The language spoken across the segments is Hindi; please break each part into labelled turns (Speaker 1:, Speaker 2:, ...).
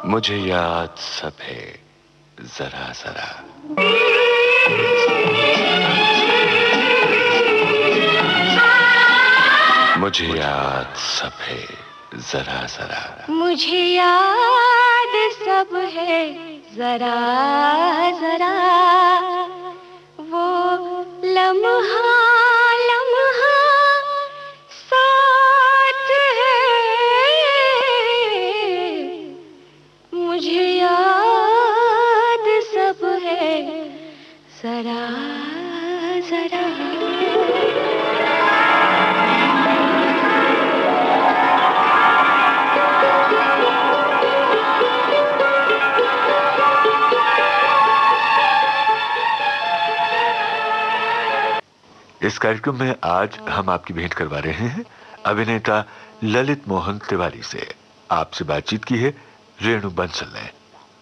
Speaker 1: मुझे याद सब है जरा जरा। मुझे याद सब है जरा जरा।
Speaker 2: मुझे याद सब है जरा जरा। वो लम्हा लम्हा साथ है। मुझे याद सब है जरा जरा।
Speaker 1: इस कार्यक्रम में आज हम आपकी भेंट करवा रहे हैं अभिनेता ललित मोहन तिवारी से। आपसे बातचीत की है रेणु बंसल ने।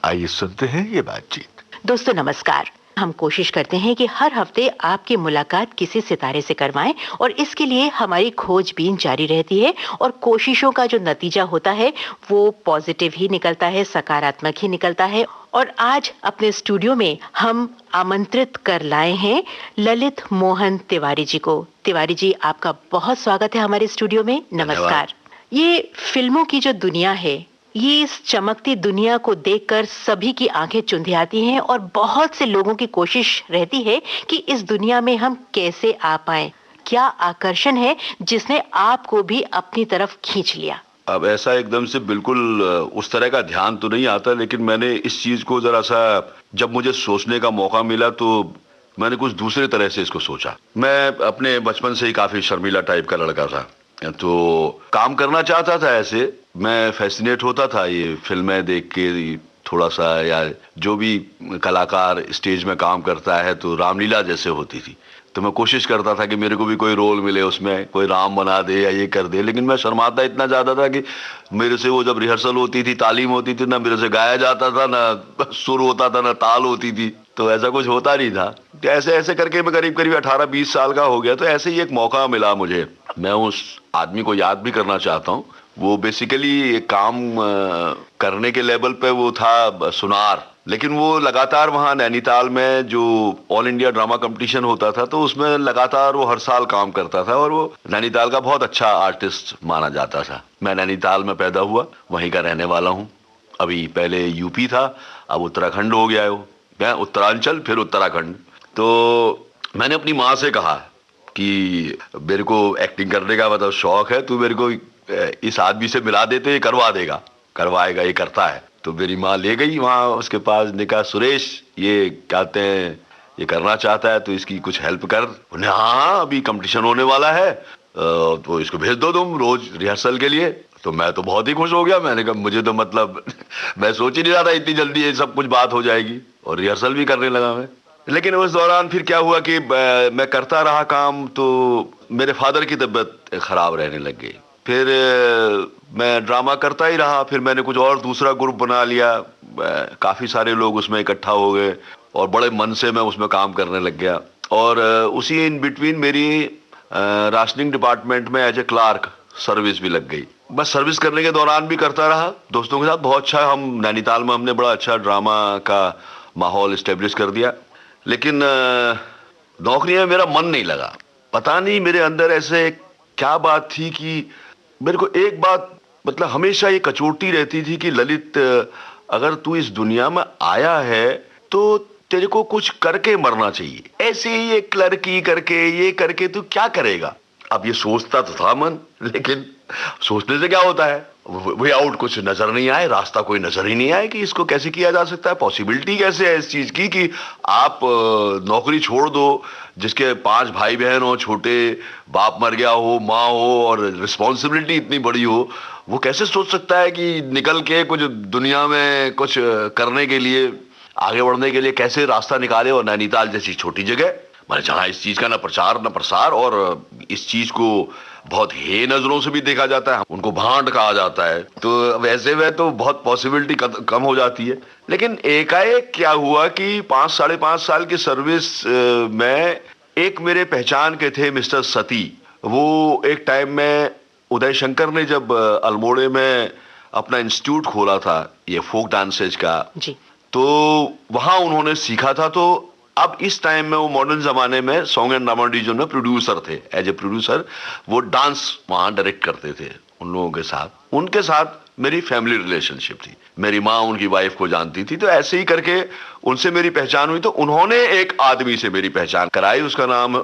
Speaker 1: आइए सुनते हैं ये बातचीत।
Speaker 3: दोस्तों नमस्कार। हम कोशिश करते हैं कि हर हफ्ते आपकी मुलाकात किसी सितारे से करवाएं और इसके लिए हमारी खोजबीन जारी रहती है और कोशिशों का जो नतीजा होता है वो पॉजिटिव ही निकलता है, सकारात्मक ही निकलता है। और आज अपने स्टूडियो में हम आमंत्रित कर लाए हैं ललित मोहन तिवारी जी को। तिवारी जी, आपका बहुत स्वागत है हमारे स्टूडियो में। नमस्कार। ये फिल्मों की जो दुनिया है, ये इस चमकती दुनिया को देखकर सभी की आंखें चुंधियाती हैं और बहुत से लोगों की कोशिश रहती है कि इस दुनिया में हम कैसे आ पाएं। क्या आकर्षण है जिसने आपको भी अपनी तरफ खींच लिया?
Speaker 4: अब ऐसा एकदम से बिल्कुल उस तरह का ध्यान तो नहीं आता, लेकिन मैंने इस चीज को जरा सा जब मुझे सोचने का मौका मिला तो मैंने कुछ दूसरे तरह से इसको सोचा। मैं अपने बचपन से ही काफी शर्मीला टाइप का लड़का था, तो काम करना चाहता था। ऐसे मैं फैसिनेट होता था ये फिल्में देख के थोड़ा सा, या जो भी कलाकार स्टेज में काम करता है तो रामलीला जैसे होती थी, तो मैं कोशिश करता था कि मेरे को भी कोई रोल मिले, उसमें कोई राम बना दे या ये कर दे। लेकिन मैं शर्माता इतना ज्यादा था कि मेरे से वो जब रिहर्सल होती थी, तालीम होती थी, ना मेरे से गाया जाता था, ना सुर होता था, ना ताल होती थी, तो ऐसा कुछ होता नहीं था। ऐसे ऐसे करके मैं करीब करीब 18-20 साल का हो गया, तो ऐसे ही एक मौका मिला मुझे। मैं उस आदमी को याद भी करना चाहता हूँ। वो बेसिकली काम करने के लेवल पे वो था सुनार, लेकिन वो लगातार वहाँ नैनीताल में जो ऑल इंडिया ड्रामा कंपटीशन होता था तो उसमें लगातार वो हर साल काम करता था और वो नैनीताल का बहुत अच्छा आर्टिस्ट माना जाता था। मैं नैनीताल में पैदा हुआ, वहीं का रहने वाला हूँ। अभी पहले यूपी था, अब उत्तराखंड हो गया है वो। मैं उत्तरांचल फिर उत्तराखंड। तो मैंने अपनी माँ से कहा कि मेरे को एक्टिंग करने का मतलब शौक है, तू मेरे को इस आदमी से मिला देते, ये करवा देगा, करवाएगा, ये करता है। तो मेरी माँ ले गई वहाँ उसके पास, ने कहा सुरेश ये कहते हैं ये करना चाहता है तो इसकी कुछ हेल्प कर। उन्हें हाँ अभी कंपटीशन होने वाला है तो इसको भेज दो तुम रोज रिहर्सल के लिए। तो मैं तो बहुत ही खुश हो गया। मैंने कहा मुझे तो मतलब मैं सोच ही नहीं रहा था इतनी जल्दी ये सब कुछ बात हो जाएगी, और रिहर्सल भी करने लगा मैं। लेकिन उस दौरान फिर क्या हुआ कि मैं करता रहा काम, तो मेरे फादर की तबीयत खराब रहने लग गई। फिर मैं ड्रामा करता ही रहा। फिर मैंने कुछ और दूसरा ग्रुप बना लिया, काफी सारे लोग उसमें इकट्ठा हो गए और बड़े मन से मैं उसमें काम करने लग गया। और उसी इन बिटवीन मेरी राशनिंग डिपार्टमेंट में एज ए क्लार्क सर्विस भी लग गई। बस सर्विस करने के दौरान भी करता रहा दोस्तों के साथ। बहुत अच्छा, हम नैनीताल में हमने बड़ा अच्छा ड्रामा का माहौल इस्टेब्लिश कर दिया। लेकिन नौकरी में मेरा मन नहीं लगा। पता नहीं मेरे अंदर ऐसे क्या बात थी कि मेरे को एक बात मतलब हमेशा ये कचोटती रहती थी कि ललित, अगर तू इस दुनिया में आया है तो तेरे को कुछ करके मरना चाहिए। ऐसे ही ये क्लर्की करके ये करके तू क्या करेगा। अब ये सोचता तो था मन, लेकिन सोचने से क्या होता है, वे आउट कुछ नजर नहीं आए, रास्ता कोई नजर ही नहीं आए कि इसको कैसे किया जा सकता है। पॉसिबिलिटी कैसे है इस चीज की कि आप नौकरी छोड़ दो, जिसके 5 भाई बहन हो, छोटे, बाप मर गया हो, माँ हो और रिस्पॉन्सिबिलिटी इतनी बड़ी हो, वो कैसे सोच सकता है कि निकल के कुछ दुनिया में कुछ करने के लिए, आगे बढ़ने के लिए कैसे रास्ता निकाले। और नैनीताल जैसी छोटी जगह, मैंने जहाँ इस चीज का ना प्रचार ना प्रसार, और इस चीज को बहुत हे नजरों से भी देखा जाता है, उनको भांड कहा जाता है, तो वैसे में तो बहुत पॉसिबिलिटी कम हो जाती है। लेकिन एकाएक क्या हुआ कि 5-5.5 साल की सर्विस में एक मेरे पहचान के थे मिस्टर सती। वो एक टाइम में उदय शंकर ने जब अल्मोड़े में अपना इंस्टीट्यूट खोला था ये फोक डांसेज का,
Speaker 3: जी।
Speaker 4: तो वहां उन्होंने सीखा था। तो अब इस टाइम में वो मॉडर्न जमाने में सॉन्ग एंड ड्रामा डिवीजन में प्रोड्यूसर थे। एज ए प्रोड्यूसर वो डांस वहां डायरेक्ट करते थे उन लोगों के साथ। उनके साथ मेरी फैमिली रिलेशनशिप थी, मेरी माँ उनकी वाइफ को जानती थी, तो ऐसे ही करके उनसे मेरी पहचान हुई। तो उन्होंने एक आदमी से मेरी पहचान कराई, उसका नाम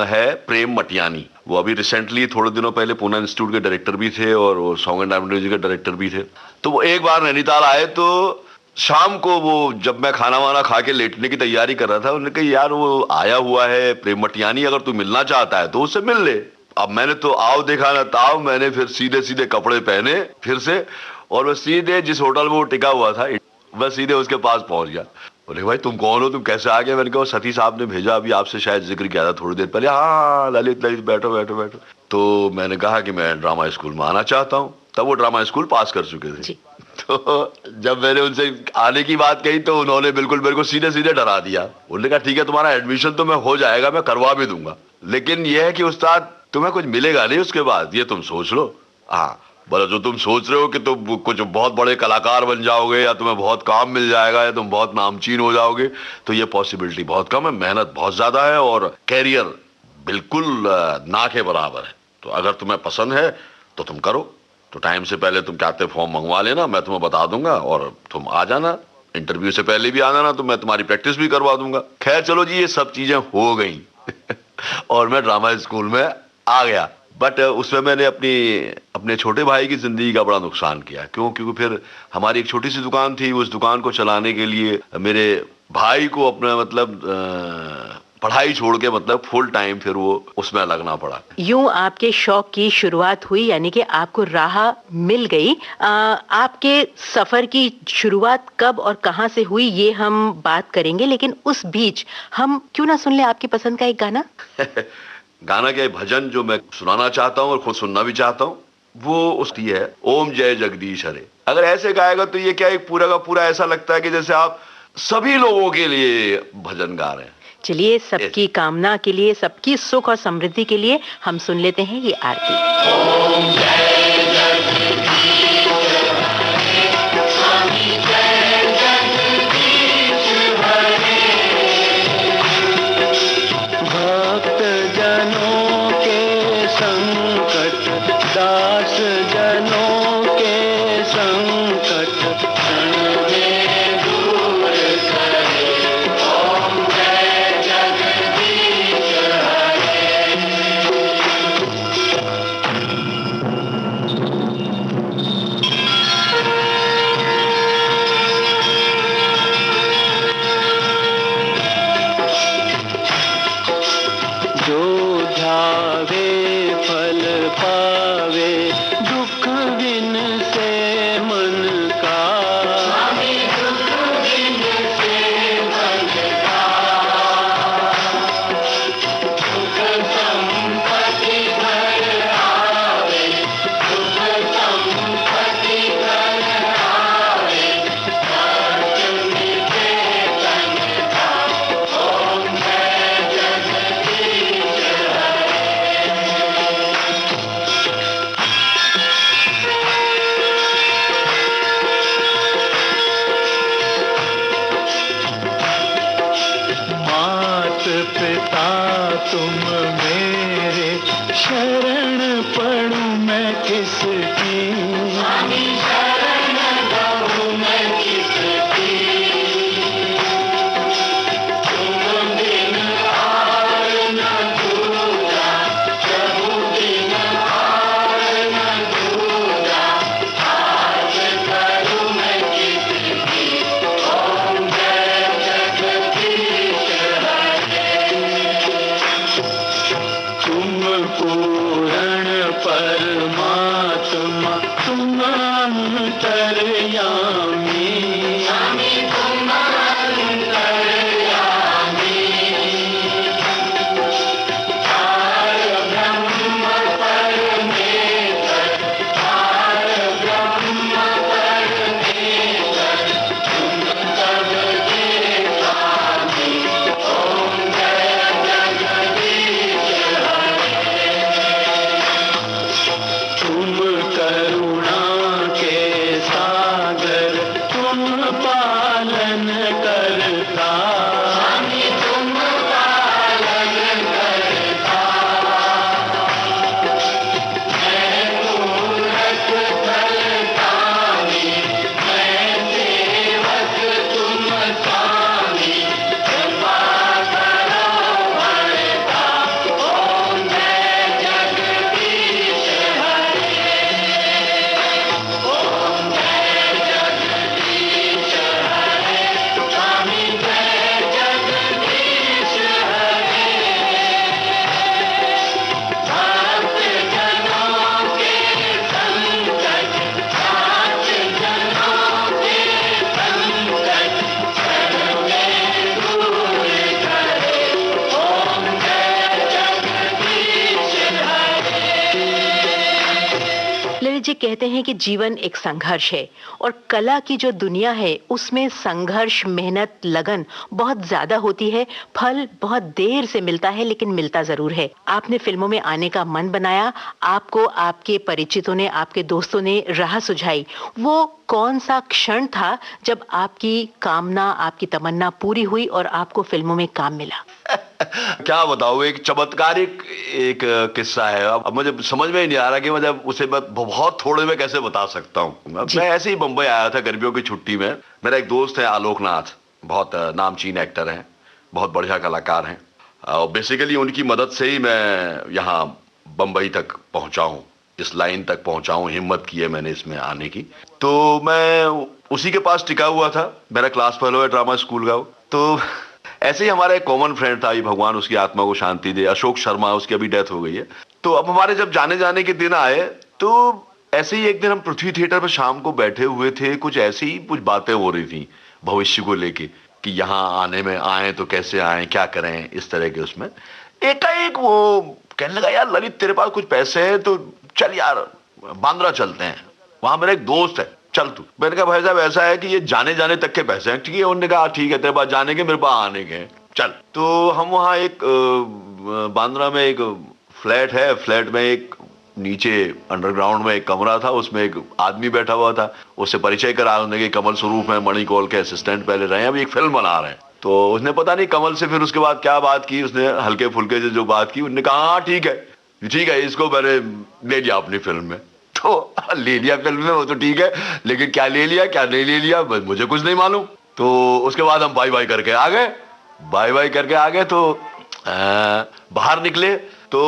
Speaker 4: है प्रेम मटियानी। वो अभी रिसेंटली थोड़े दिनों पहले पूना इंस्टीट्यूट के डायरेक्टर भी थे और वो सॉन्ग एंड ड्रामा डिवीजन के डायरेक्टर भी थे। तो वो एक बार नैनीताल आए, तो शाम को वो जब मैं खाना वाना खा के लेटने की तैयारी कर रहा था, उन्होंने कहा यार वो आया हुआ है प्रेम मटियानी, अगर तू मिलना चाहता है तो उससे मिल ले। अब मैंने तो आओ देखा ना ताव, मैंने फिर सीधे सीधे कपड़े पहने फिर से, और मैं सीधे जिस होटल में वो टिका हुआ था मैं सीधे उसके पास पहुंच गया। बोले भाई तुम कौन हो, तुम कैसे आ गए? मैंने कहा सती साहब ने भेजा, अभी आपसे शायद जिक्र किया था थोड़ी देर पहले। हाँ ललित ललित बैठो बैठो बैठो। तो मैंने कहा कि मैं ड्रामा स्कूल में आना चाहता हूँ। तब वो ड्रामा स्कूल पास कर चुके थे। तो जब मैंने उनसे आने की बात कही तो उन्होंने बिल्कुल मेरे को सीधे सीधे डरा दिया। उन्होंने कहा ठीक है तुम्हारा एडमिशन तो मैं हो जाएगा, मैं करवा भी दूंगा, लेकिन यह है कि उस्ताद तुम्हें कुछ मिलेगा नहीं उसके बाद, ये तुम सोच लो। हाँ बोला जो तुम सोच रहे हो कि तुम कुछ बहुत बड़े कलाकार बन जाओगे या तुम्हें बहुत काम मिल जाएगा या तुम बहुत नामचीन हो जाओगे, तो ये पॉसिबिलिटी बहुत कम है। मेहनत बहुत ज्यादा है और कैरियर बिल्कुल ना के बराबर है। तो अगर तुम्हें पसंद है तो तुम करो। तो टाइम से पहले तुम क्या फॉर्म मंगवा लेना, मैं तुम्हें बता दूंगा और तुम आ जाना। इंटरव्यू से पहले भी आ जाना तो मैं तुम्हारी प्रैक्टिस भी करवा दूंगा। खैर चलो जी, ये सब चीजें हो गई और मैं ड्रामा स्कूल में आ गया। बट उसमें मैंने अपने छोटे भाई की जिंदगी का बड़ा नुकसान किया। क्यों? क्योंकि फिर हमारी एक छोटी सी दुकान थी, उस दुकान को चलाने के लिए मेरे भाई को अपना मतलब पढ़ाई छोड़ के मतलब फुल टाइम फिर वो उसमें लगना पड़ा।
Speaker 3: यूं आपके शौक की शुरुआत हुई, यानी कि आपको राह मिल गई। आपके सफर की शुरुआत कब और कहां से हुई ये हम बात करेंगे, लेकिन उस बीच हम क्यों ना सुन ले आपकी पसंद का एक गाना।
Speaker 4: गाना क्या, भजन जो मैं सुनाना चाहता हूँ और खुद सुनना भी चाहता हूँ, वो उसकी है ओम जय जगदीश हरे। अगर ऐसे गाएगा तो ये क्या एक पूरा का पूरा ऐसा लगता है कि जैसे आप सभी लोगों के लिए भजन गा रहे हैं।
Speaker 3: चलिए, सबकी कामना के लिए, सबकी सुख और समृद्धि के लिए हम सुन लेते हैं ये आरती। ओम जय जगदीश
Speaker 5: दास जनों के संकट क्षण में दूर करे। ओम जय जगदीश हरे। जो ध्यावे फल पावे, दुख बिन से मन का। स्वामी दुख बिन से मन का। सुख संपत्ति घर आवे, सुख संपत्ति घर आवे, कर्म मिटे तन का। ओम जय जगदीश हरे। मात पिता तुम मेरे, शरण पड़ूं मैं किसकी। स्वामी शरण लहूं मैं किसकी। तुम बिन आर न दूजा, प्रभु बिन आर न दूजा, आज करूं मैं किसकी। ओम जय जगदीश हरे। तुम पूर्ण परमात्मा, तुम अंतर्यामी। स्वामी तुम अंतर्यामी। पार ब्रह्म परमेश्वर, पार ब्रह्म परमेश्वर, तुम सबके स्वामी। ओम जय जगदीश हरे। तुम करुणा के
Speaker 3: जी कहते हैं कि जीवन एक संघर्ष है और कला की जो दुनिया है उसमें संघर्ष, मेहनत, लगन बहुत ज्यादा होती है। फल बहुत देर से मिलता है लेकिन मिलता जरूर है। आपने फिल्मों में आने का मन बनाया, आपको आपके परिचितों ने, आपके दोस्तों ने राह सुझाई। वो कौन सा क्षण था जब आपकी कामना, आपकी तमन्ना पूरी हुई और आपको फिल्मों में काम मिला?
Speaker 4: क्या बताऊं, एक चमत्कारिक एक किस्सा है। अब मुझे समझ में ही नहीं आ रहा कि मतलब उसे मैं बहुत थोड़े में कैसे बता सकता हूं। मैं ऐसे ही बंबई आया था गर्मियों की छुट्टी में। मेरा एक दोस्त है आलोकनाथ, बहुत नामचीन एक्टर हैं, बहुत बढ़िया कलाकार हैं, और बेसिकली उनकी मदद से ही मैं यहाँ बंबई तक पहुंचा हूँ, इस लाइन तक पहुंचा हूँ। हिम्मत की है मैंने इसमें आने की। तो मैं उसी के पास टिका हुआ था। मेरा क्लास फेलो है ड्रामा स्कूल का। तो ऐसे ही हमारा एक कॉमन फ्रेंड था, ये भगवान उसकी आत्मा को शांति दे, अशोक शर्मा, उसकी अभी डेथ हो गई है। तो अब हमारे जब जाने के दिन आए तो ऐसे ही एक दिन हम पृथ्वी थिएटर पर शाम को बैठे हुए थे। कुछ ऐसे ही कुछ बातें हो रही थी भविष्य को लेके कि यहाँ आने में आए तो कैसे आए, क्या करें, इस तरह के। उसमें एकाएक वो कहने लगा, यार ललित तेरे पास कुछ पैसे हैं तो चल यार बांद्रा चलते हैं, वहां मेरा एक दोस्त है, चल तू। मैंने कहा भाई साहब ऐसा है कि ये जाने तक के पैसे हैं। ठीक है, उन्होंने कहा ठीक है, तेरे पास जाने के, मेरे पास आने के, चल। तो हम वहाँ एक बांद्रा में एक फ्लैट है, फ्लैट में एक नीचे अंडरग्राउंड में एक कमरा था, उसमें एक आदमी बैठा हुआ था। उससे परिचय करा उन्होंने कि कमल स्वरूप है, मणिकौल के असिस्टेंट पहले रहे हैं, अभी एक फिल्म बना रहे हैं। तो उसने पता नहीं कमल से फिर उसके बाद क्या बात की, उसने हल्के फुल्के से जो बात की, उन्होंने कहा हाँ ठीक है, इसको मैंने ले लिया अपनी फिल्म में। तो ले लिया फिल्म में, वो तो ठीक है, लेकिन क्या ले लिया क्या नहीं ले लिया मुझे कुछ नहीं मालूम। तो उसके बाद हम बाय बाय करके आ गए। तो बाहर निकले तो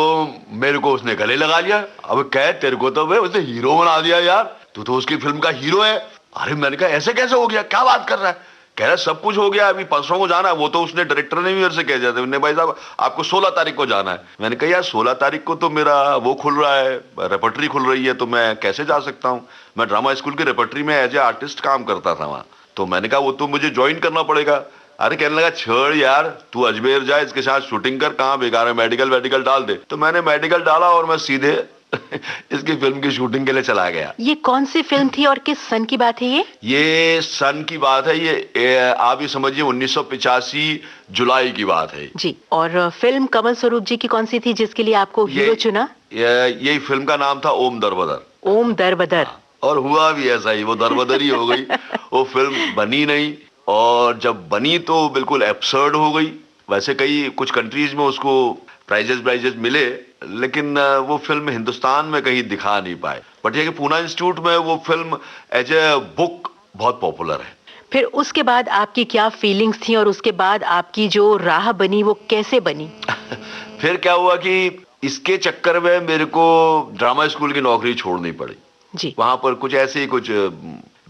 Speaker 4: मेरे को उसने गले लगा लिया। अब कह तेरे को तो उसने हीरो बना दिया यार, तू तो उसकी फिल्म का हीरो है। अरे मैंने कहा ऐसे कैसे हो गया, क्या बात कर रहा है? कह रहा सब कुछ हो गया, अभी परसों को जाना है। वो तो उसने डायरेक्टर ने भी मेरे से कह दिया था, भाई साहब आपको 16 तारीख को जाना है। मैंने कहा यार 16 तारीख को तो मेरा वो खुल रहा है, रेपर्टरी खुल रही है, तो मैं कैसे जा सकता हूँ? मैं ड्रामा स्कूल की रेपर्टरी में एज ए आर्टिस्ट काम करता था वहां। तो मैंने कहा वो तो मुझे ज्वाइन करना पड़ेगा। अरे कहने लगा छोड़ यार, तू अजमेर जा, इसके साथ शूटिंग कर, कहाँ बेकार है, मेडिकल डाल दे। तो मैंने मेडिकल डाला और मैं सीधे इसकी फिल्म की शूटिंग के लिए चला गया।
Speaker 3: ये कौन सी फिल्म थी और किस सन की बात है
Speaker 4: ये सन की बात है, ये आप ये समझिए 1985 जुलाई की बात है
Speaker 3: जी। और फिल्म कमल स्वरूप जी की कौन सी थी जिसके लिए आपको हीरो चुना?
Speaker 4: यही फिल्म का नाम था ओम दरबदर।
Speaker 3: ओम दरबदर।
Speaker 4: और हुआ भी ऐसा ही, वो दरबदर ही हो गई। वो फिल्म बनी नहीं, और जब बनी तो बिल्कुल एब्सर्ड हो गई। वैसे कई कुछ कंट्रीज में उसको प्राइजेस मिले, लेकिन वो फिल्म हिंदुस्तान में कहीं दिखा नहीं पाए। बट ये कि पूना इंस्टीट्यूट में वो फिल्म एज ए बुक बहुत पॉपुलर है।
Speaker 3: फिर उसके बाद आपकी क्या फीलिंग्स थी और उसके बाद आपकी जो राह बनी वो कैसे बनी?
Speaker 4: फिर क्या हुआ कि इसके चक्कर में मेरे को ड्रामा स्कूल की नौकरी छोड़नी पड़ी
Speaker 3: जी।
Speaker 4: वहां पर कुछ ऐसे ही कुछ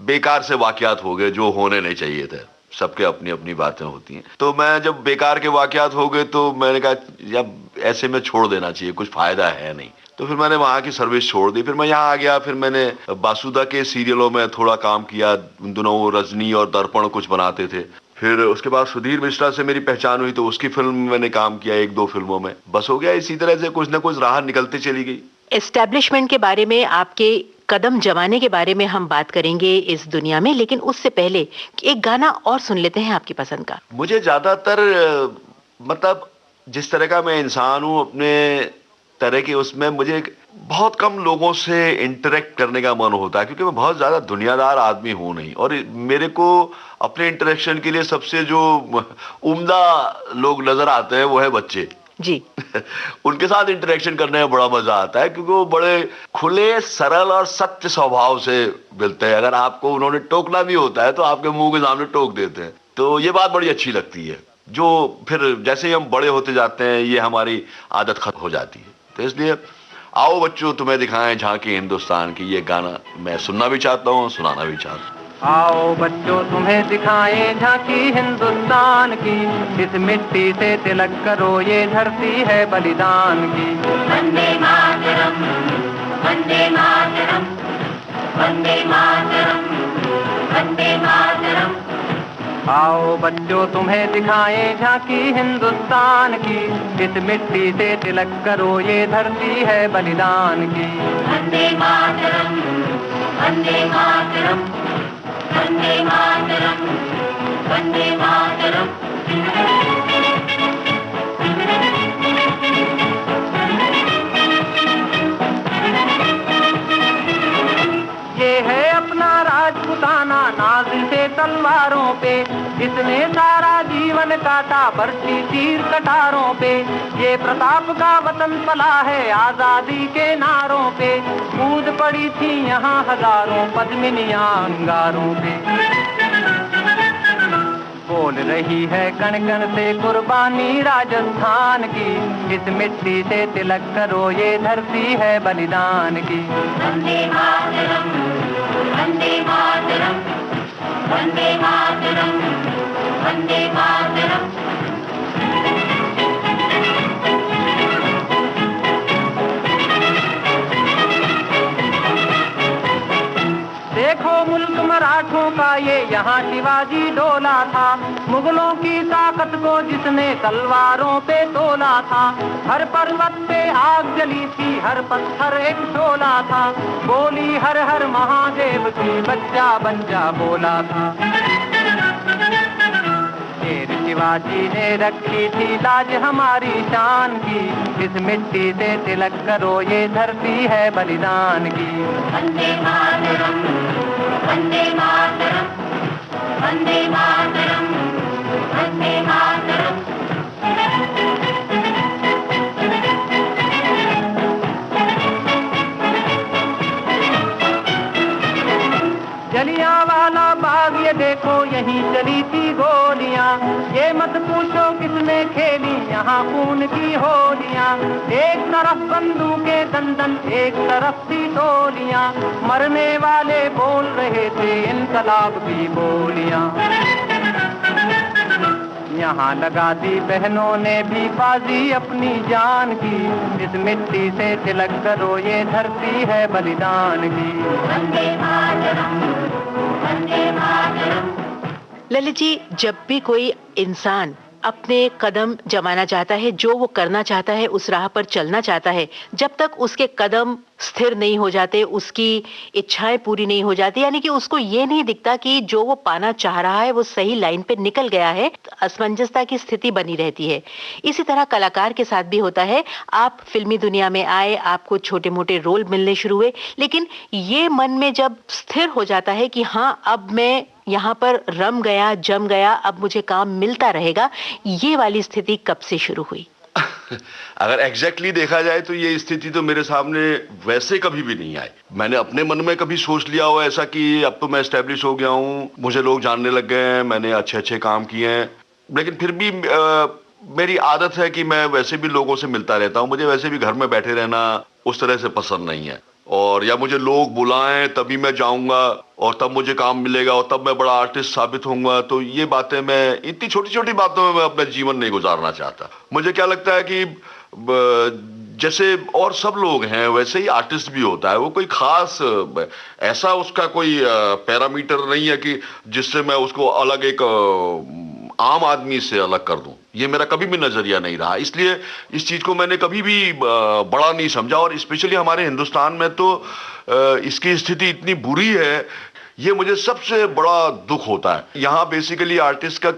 Speaker 4: बेकार से वाकयात हो गए जो होने नहीं चाहिए थे। सबके अपनी अपनी बातें होती हैं। तो मैं जब बेकार के वाकयात हो गए तो मैंने कहा जब ऐसे में छोड़ देना चाहिए, कुछ फायदा है नहीं। तो फिर मैंने वहां की सर्विस छोड़ दी। फिर मैं यहाँ आ गया। फिर मैंने बासुदा के सीरियलों में थोड़ा काम किया। उन दोनों वो रजनी और दर्पण कुछ बनाते थे। फिर उसके बाद सुधीर मिश्रा से मेरी पहचान हुई तो उसकी फिल्म में मैंने काम किया, 1-2 फिल्मों में। बस हो गया। इसी तरह से कुछ ना कुछ राह निकलती चली गई।
Speaker 3: एस्टैब्लिशमेंट के बारे में, आपके कदम जमाने के बारे में हम बात करेंगे इस दुनिया में, लेकिन उससे पहले एक गाना और सुन लेते हैं आपकी पसंद का।
Speaker 4: मुझे ज्यादातर मतलब जिस तरह का मैं इंसान हूँ, अपने तरह के उसमें मुझे बहुत कम लोगों से इंटरेक्ट करने का मन होता है, क्योंकि मैं बहुत ज्यादा दुनियादार आदमी हूँ नहीं। और मेरे को अपने इंटरेक्शन के लिए सबसे जो उम्दा लोग नजर आते हैं वो है बच्चे
Speaker 3: जी।
Speaker 4: उनके साथ इंटरेक्शन करने में बड़ा मजा आता है, क्योंकि वो बड़े खुले, सरल और सत्य स्वभाव से मिलते हैं। अगर आपको उन्होंने टोकना भी होता है तो आपके मुंह के सामने टोक देते हैं। तो ये बात बड़ी अच्छी लगती है, जो फिर जैसे ही हम बड़े होते जाते हैं ये हमारी आदत खत्म हो जाती है। तो इसलिए आओ बच्चों तुम्हें दिखाएं झांकी हिंदुस्तान की, ये गाना मैं सुनना भी चाहता हूँ, सुनाना भी चाहता हूँ।
Speaker 5: आओ बच्चों तुम्हें दिखाएं झांकी हिंदुस्तान की, इस मिट्टी से तिलक करो ये धरती है बलिदान की। वंदे मातरम, वंदे मातरम, वंदे मातरम, वंदे मातरम। आओ बच्चों तुम्हें दिखाएं झांकी हिंदुस्तान की, इस मिट्टी से तिलक करो ये धरती है बलिदान की। वंदे मातरम, वंदे मातरम, वंदे मातरम, वंदे मातरम। ये है अपना राजपुताना, नाज से तलवारों पे इसने सारा जीवन काटा, बरसी तीर कटारों पे। ये प्रताप का वतन पला है आजादी के नारों पे, कूद पड़ी थी यहाँ हजारों पद्मिनियां अंगारों पे। बोल रही है कण कण से कुर्बानी राजस्थान की, इस मिट्टी से तिलक करो ये धरती है बलिदान की। वंदे मातरम, वंदे मातरम, वंदे मातरम, वंदे मातरम। देखो मुल्क मराठों का ये यहाँ शिवाजी डोला था, मुगलों की ताकत को जिसने तलवारों पे तोला था। हर पर्वत पे आग जली थी, हर पत्थर एक शोला था, बोली हर हर महादेव की बच्चा बन जा बोला था। शेर शिवाजी ने रखी थी लाज हमारी शान की, इस मिट्टी से तिलक करो ये धरती है बलिदान की। वंदे मातरम, वंदे मातरम, वंदे मातरम, वंदे मातरम। जलियांवाला बाग ये देखो यहीं चली थी गोलियां, ये मत पूछो किसने खेली यहाँ खून की होलियां। एक तरफ बंदूकें दंदन, एक तरफ थी टोलियां, मरने वाले बोल रहे थे इनकलाब की बोलियां। यहाँ लगा दी बहनों ने भी बाजी अपनी जान की, इस मिट्टी से तिलक करो ये धरती है बलिदान की। वंदे मातरम, वंदे मातरम।
Speaker 3: ललित जी, जब भी कोई इंसान अपने कदम जमाना चाहता है, जो वो करना चाहता है, उस राह पर चलना चाहता है, जब तक उसके कदम स्थिर नहीं हो जाते, उसकी इच्छाएं पूरी नहीं हो जाती, यानी कि उसको ये नहीं दिखता कि जो वो पाना चाह रहा है वो सही लाइन पे निकल गया है, असमंजसता की स्थिति बनी रहती है। इसी तरह कलाकार के साथ भी होता है। आप फिल्मी दुनिया में आए, आपको छोटे मोटे रोल मिलने शुरू हुए, लेकिन ये मन में जब स्थिर हो जाता है कि हाँ, अब मैं यहाँ पर रम गया, जम गया, अब मुझे काम मिलता रहेगा, ये वाली स्थिति कब से शुरू हुई?
Speaker 4: अगर एग्जैक्टली देखा जाए तो ये स्थिति तो मेरे सामने वैसे कभी भी नहीं आई। मैंने अपने मन में कभी सोच लिया हो ऐसा कि अब तो मैं एस्टेब्लिश हो गया हूँ, मुझे लोग जानने लग गए हैं, मैंने अच्छे अच्छे काम किए हैं, लेकिन फिर भी मेरी आदत है कि मैं वैसे भी लोगों से मिलता रहता हूँ। मुझे वैसे भी घर में बैठे रहना उस तरह से पसंद नहीं है, और या मुझे लोग बुलाएं तभी मैं जाऊंगा और तब मुझे काम मिलेगा और तब मैं बड़ा आर्टिस्ट साबित होऊंगा। तो ये बातें, मैं इतनी छोटी छोटी बातों में मैं अपना जीवन नहीं गुजारना चाहता। मुझे क्या लगता है कि जैसे और सब लोग हैं वैसे ही आर्टिस्ट भी होता है। वो कोई खास ऐसा उसका कोई पैरामीटर नहीं है कि जिससे मैं उसको अलग एक आम आदमी से अलग कर दूं। ये मेरा कभी भी नजरिया नहीं रहा, इसलिए इस चीज को मैंने कभी भी बड़ा नहीं समझा। और स्पेशली हमारे हिंदुस्तान में तो इसकी स्थिति इतनी बुरी है, ये मुझे सबसे बड़ा दुख होता है। यहाँ बेसिकली आर्टिस्ट का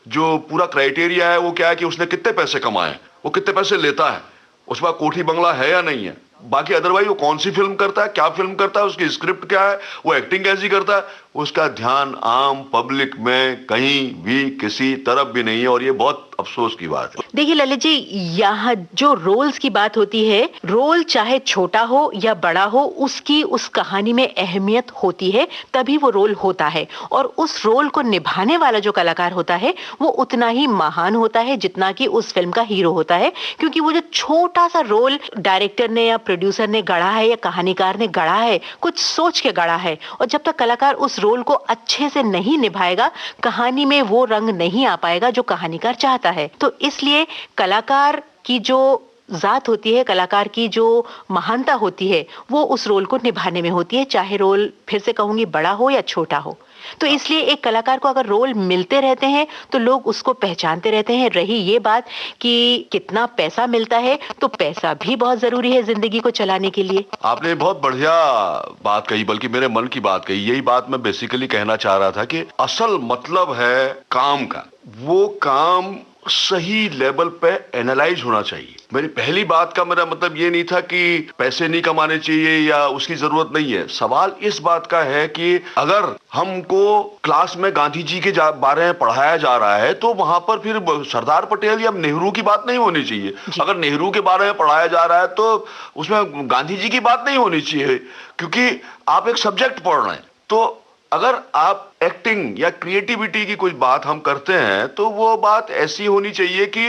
Speaker 4: जो पूरा क्राइटेरिया है वो क्या है कि उसने कितने पैसे कमाए, वो कितने पैसे लेता है, उसके पास कोठी बंगला है या नहीं है, बाकी अदरवाइज वो कौन सी फिल्म करता है, क्या फिल्म करता है, उसकी स्क्रिप्ट क्या है, वो एक्टिंग कैसी करता है, उसका ध्यान आम पब्लिक में कहीं भी किसी तरफ भी नहीं है। और ये बहुत अफसोस की बात है।
Speaker 3: देखिए ललित जी, यहाँ जो रोल्स की बात होती है, रोल चाहे छोटा हो या बड़ा हो, उसकी उस कहानी में अहमियत होती है, तभी वो रोल होता है। और उस रोल को निभाने वाला जो कलाकार होता है वो उतना ही महान होता है जितना कि उस फिल्म का हीरो होता है, क्योंकि वो जो छोटा सा रोल डायरेक्टर ने या प्रोड्यूसर ने गढ़ा है या कहानीकार ने गढ़ा है, कुछ सोच के गढ़ा है, और जब तक कलाकार उस रोल को अच्छे से नहीं निभाएगा, कहानी में वो रंग नहीं आ पाएगा जो कहानीकार चाहता है। तो इसलिए कलाकार की जो जात होती है, कलाकार की जो महानता होती है, वो उस रोल को निभाने में होती है, चाहे रोल फिर से कहूंगी बड़ा हो या छोटा हो। तो इसलिए एक कलाकार को अगर रोल मिलते रहते हैं तो लोग उसको पहचानते रहते हैं। रही ये बात कि कितना पैसा मिलता है, तो पैसा भी बहुत जरूरी है जिंदगी को चलाने के लिए।
Speaker 4: आपने बहुत बढ़िया बात कही, बल्कि मेरे मन की बात कही। यही बात मैं बेसिकली कहना चाह रहा था कि असल मतलब है काम का, वो काम सही लेवल पे एनालाइज होना चाहिए। मेरी पहली बात का मेरा मतलब ये नहीं था कि पैसे नहीं कमाने चाहिए या उसकी जरूरत नहीं है। सवाल इस बात का है कि अगर हमको क्लास में गांधी जी के बारे में पढ़ाया जा रहा है तो वहां पर फिर सरदार पटेल या नेहरू की बात नहीं होनी चाहिए। अगर नेहरू के बारे में पढ़ाया जा रहा है तो उसमें गांधी जी की बात नहीं होनी चाहिए, क्योंकि आप एक सब्जेक्ट पढ़ रहे हैं। तो अगर आप एक्टिंग या क्रिएटिविटी की कोई बात हम करते हैं तो वो बात ऐसी होनी चाहिए कि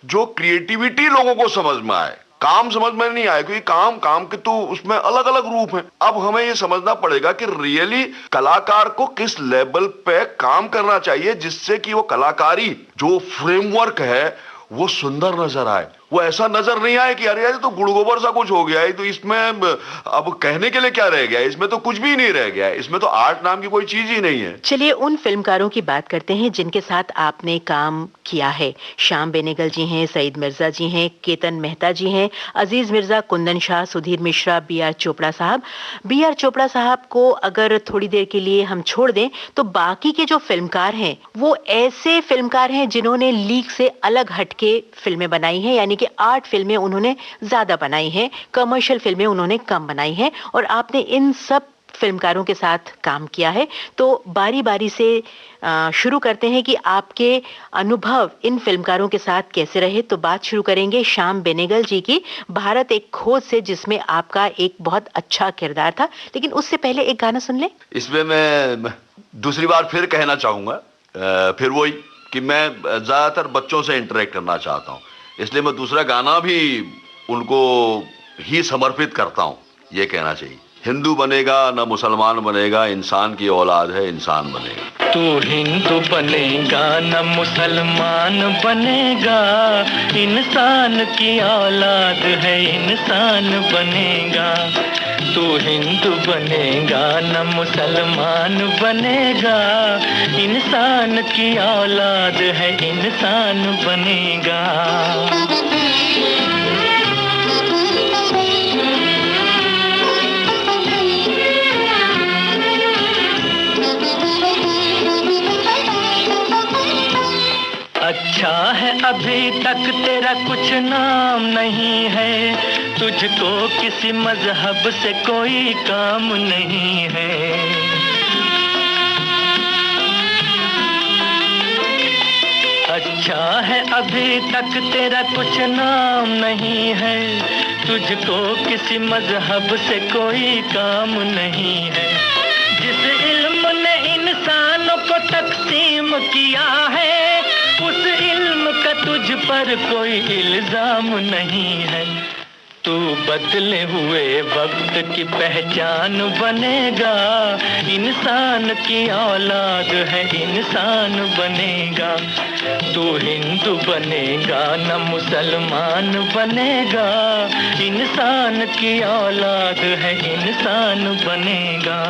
Speaker 4: जो क्रिएटिविटी लोगों को समझ में आए, काम समझ में नहीं आए, क्योंकि काम के तो उसमें अलग अलग रूप हैं। अब हमें ये समझना पड़ेगा कि रियली कलाकार को किस लेवल पे काम करना चाहिए जिससे कि वो कलाकारी जो फ्रेमवर्क है वो सुंदर नजर आए। वो ऐसा नजर नहीं आए कि अरे यार तो गुड़ गोबर सा कुछ हो गया है, तो इसमें अब कहने के लिए क्या रह गया है, इसमें तो कुछ भी नहीं रह गया है, इसमें तो आर्ट नाम की कोई चीज ही नहीं है।
Speaker 3: चलिए उन फिल्मकारों की बात करते हैं जिनके साथ आपने काम किया है। श्याम बेनेगल जी हैं, सईद मिर्जा जी हैं, केतन मेहता जी हैं, अजीज मिर्जा, कुंदन शाह, सुधीर मिश्रा, बी.आर. चोपड़ा साहब। बी.आर. चोपड़ा साहब को अगर थोड़ी देर के लिए हम छोड़ दें तो बाकी के जो फिल्मकार हैं वो ऐसे फिल्मकार हैं जिन्होंने लीग से अलग हटके फिल्में बनाई हैं, यानी कि आर्ट फिल्में उन्होंने ज्यादा बनाई हैं, कमर्शियल फिल्में उन्होंने कम बनाई हैं, और आपने इन सब फिल्मकारों के साथ काम किया है। तो बारी बारी से शुरू करते हैं कि आपके अनुभव इन फिल्मकारों के साथ कैसे रहे। तो बात शुरू करेंगे श्याम बेनेगल जी की भारत एक खोज से, जिसमें आपका एक बहुत अच्छा किरदार था। लेकिन उससे पहले एक गाना सुन लें।
Speaker 4: इसमें मैं दूसरी बार फिर कहना चाहूंगा, फिर वही कि मैं ज्यादातर बच्चों से इंटरेक्ट करना चाहता हूँ, इसलिए मैं दूसरा गाना भी उनको ही समर्पित करता हूँ। ये कहना चाहिए, हिंदू बनेगा ना मुसलमान बनेगा, इंसान की औलाद है इंसान बनेगा।
Speaker 6: तू हिंदू बनेगा न मुसलमान बनेगा, इंसान की औलाद है इंसान बनेगा। तू हिंदू बनेगा न मुसलमान बनेगा, इंसान की औलाद है इंसान बनेगा। अच्छा है अभी तक तेरा कुछ नाम नहीं है, तुझको किसी मजहब से कोई काम नहीं है। अच्छा है अभी तक तेरा कुछ नाम नहीं है, तुझको किसी मजहब से कोई काम नहीं है। जिस इल्म ने इंसानों को तकसीम किया है, उस इल्म का तुझ पर कोई इल्जाम नहीं है। तू बदले हुए वक्त की पहचान बनेगा, इंसान की औलाद है इंसान बनेगा। तू हिंदू बनेगा न मुसलमान बनेगा, इंसान की औलाद है इंसान बनेगा।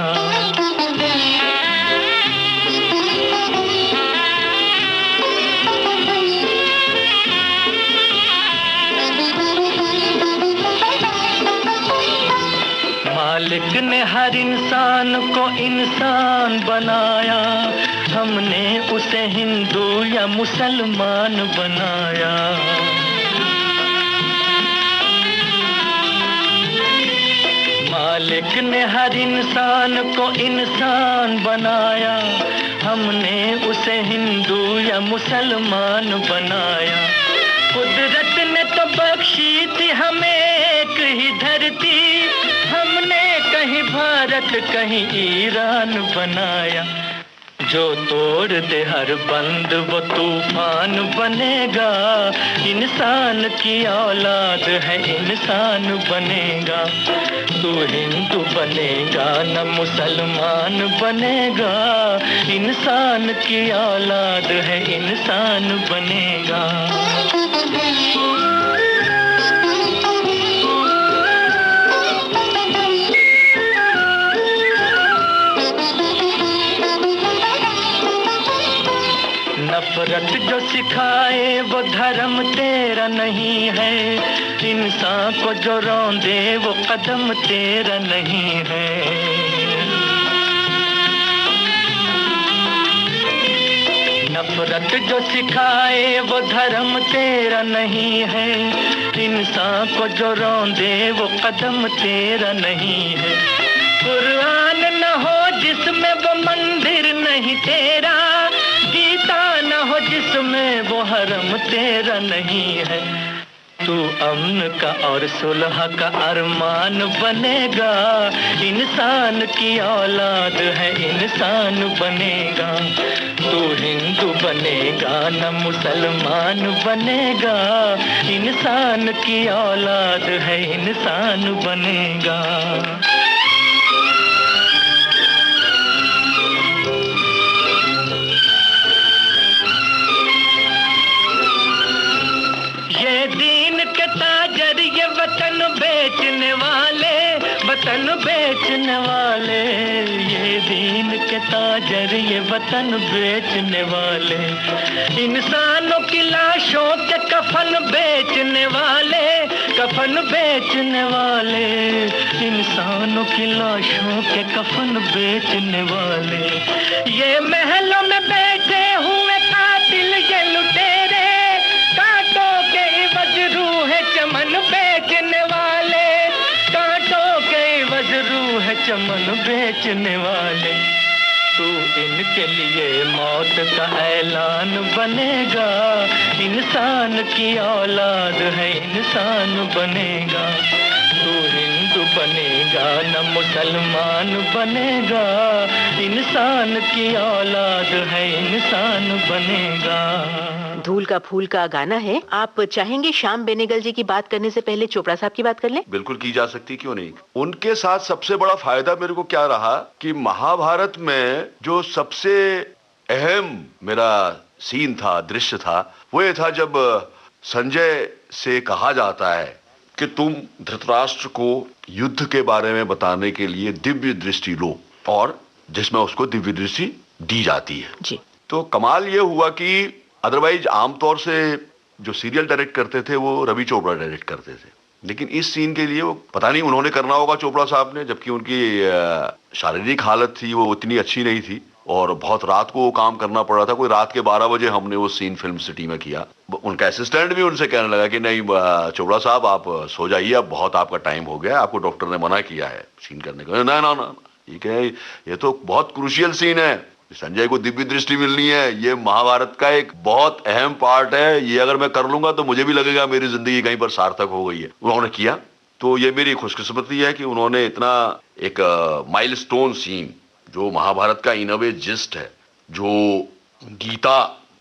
Speaker 6: मालिक ने हर इंसान को इंसान बनाया, हमने उसे हिंदू या मुसलमान बनाया। मालिक ने हर इंसान को इंसान बनाया, हमने उसे हिंदू या मुसलमान बनाया। कुदरत ने तो बख्शी थी हमें एक ही धरती, हमने कहीं भारत कहीं ईरान बनाया। जो तोड़ दे हर बंद वो तूफान बनेगा, इंसान की औलाद है इंसान बनेगा। तू हिंदू बनेगा न मुसलमान बनेगा, इंसान की औलाद है इंसान बनेगा। नफरत जो सिखाए वो धर्म तेरा नहीं है, इंसान को जो रौंदे वो कदम तेरा नहीं है। नफरत जो सिखाए वो धर्म तेरा नहीं है, इंसान को जो रौंदे वो कदम तेरा नहीं है। कुरान न हो जिसमें वो मंदिर नहीं तेरा, गीता न हो जिसमें वो हरम तेरा नहीं है। तू अमन का और सुलह का अरमान बनेगा, इंसान की औलाद है इंसान बनेगा। तू हिंदू बनेगा न मुसलमान बनेगा, इंसान की औलाद है इंसान बनेगा। ये दीन के ताजर ये वतन बेचने वाले, वतन बेचने वाले, ये दीन के ताजर ये वतन बेचने वाले, इंसानों की लाशों के कफन बेचने वाले, कफन बेचने वाले, इंसानों की लाशों के कफन बेचने वाले। ये महलों में बैठे हुए कातिल ये लुटेरे, कांटों के इवज रूह चमन बेचने वाले, कांटों के इवज रूह चमन बेचने वाले। तू इनके लिए मौत का ऐलान बनेगा, इंसान की औलाद है इंसान बनेगा। तू हिंदू बनेगा न मुसलमान बनेगा, इंसान की औलाद है इंसान बनेगा।
Speaker 3: धूल का फूल का गाना है। आप चाहेंगे श्याम बेनेगल जी की बात करने से पहले चोपड़ा साहब की बात कर लें?
Speaker 4: बिल्कुल की जा सकती, क्यों नहीं। उनके साथ सबसे बड़ा फायदा मेरे को क्या रहा कि महाभारत में जो सबसे अहम मेरा सीन था, दृश्य था, वो ये था जब संजय से कहा जाता है कि तुम धृतराष्ट्र को युद्ध के बारे में बताने के लिए दिव्य दृष्टि लो, और जिसमें उसको दिव्य दृष्टि दी जाती है
Speaker 3: जी।
Speaker 4: तो कमाल ये हुआ कि अदरवाइज आमतौर से जो सीरियल डायरेक्ट करते थे वो रवि चोपड़ा डायरेक्ट करते थे, लेकिन इस सीन के लिए वो पता नहीं उन्होंने करना होगा चोपड़ा साहब ने, जबकि उनकी शारीरिक हालत थी वो उतनी अच्छी नहीं थी और बहुत रात को वो काम करना पड़ रहा था। कोई रात के 12 बजे हमने वो सीन फिल्म सिटी में किया। उनका असिस्टेंट भी उनसे कहने लगा कि नहीं चोपड़ा साहब आप सो जाइए, अब बहुत आपका टाइम हो गया, आपको डॉक्टर ने मना किया है सीन करने का। ना ना ना, ये तो बहुत क्रूशियल सीन है, संजय को दिव्य दृष्टि मिलनी है, ये महाभारत का एक बहुत अहम पार्ट है, ये अगर मैं कर लूंगा तो मुझे भी लगेगा मेरी जिंदगी कहीं पर सार्थक हो गई है। उन्होंने किया, तो ये मेरी खुशकिस्मती है कि उन्होंने इतना एक माइलस्टोन सीन जो महाभारत का इन अ वे जिस्ट है, जो गीता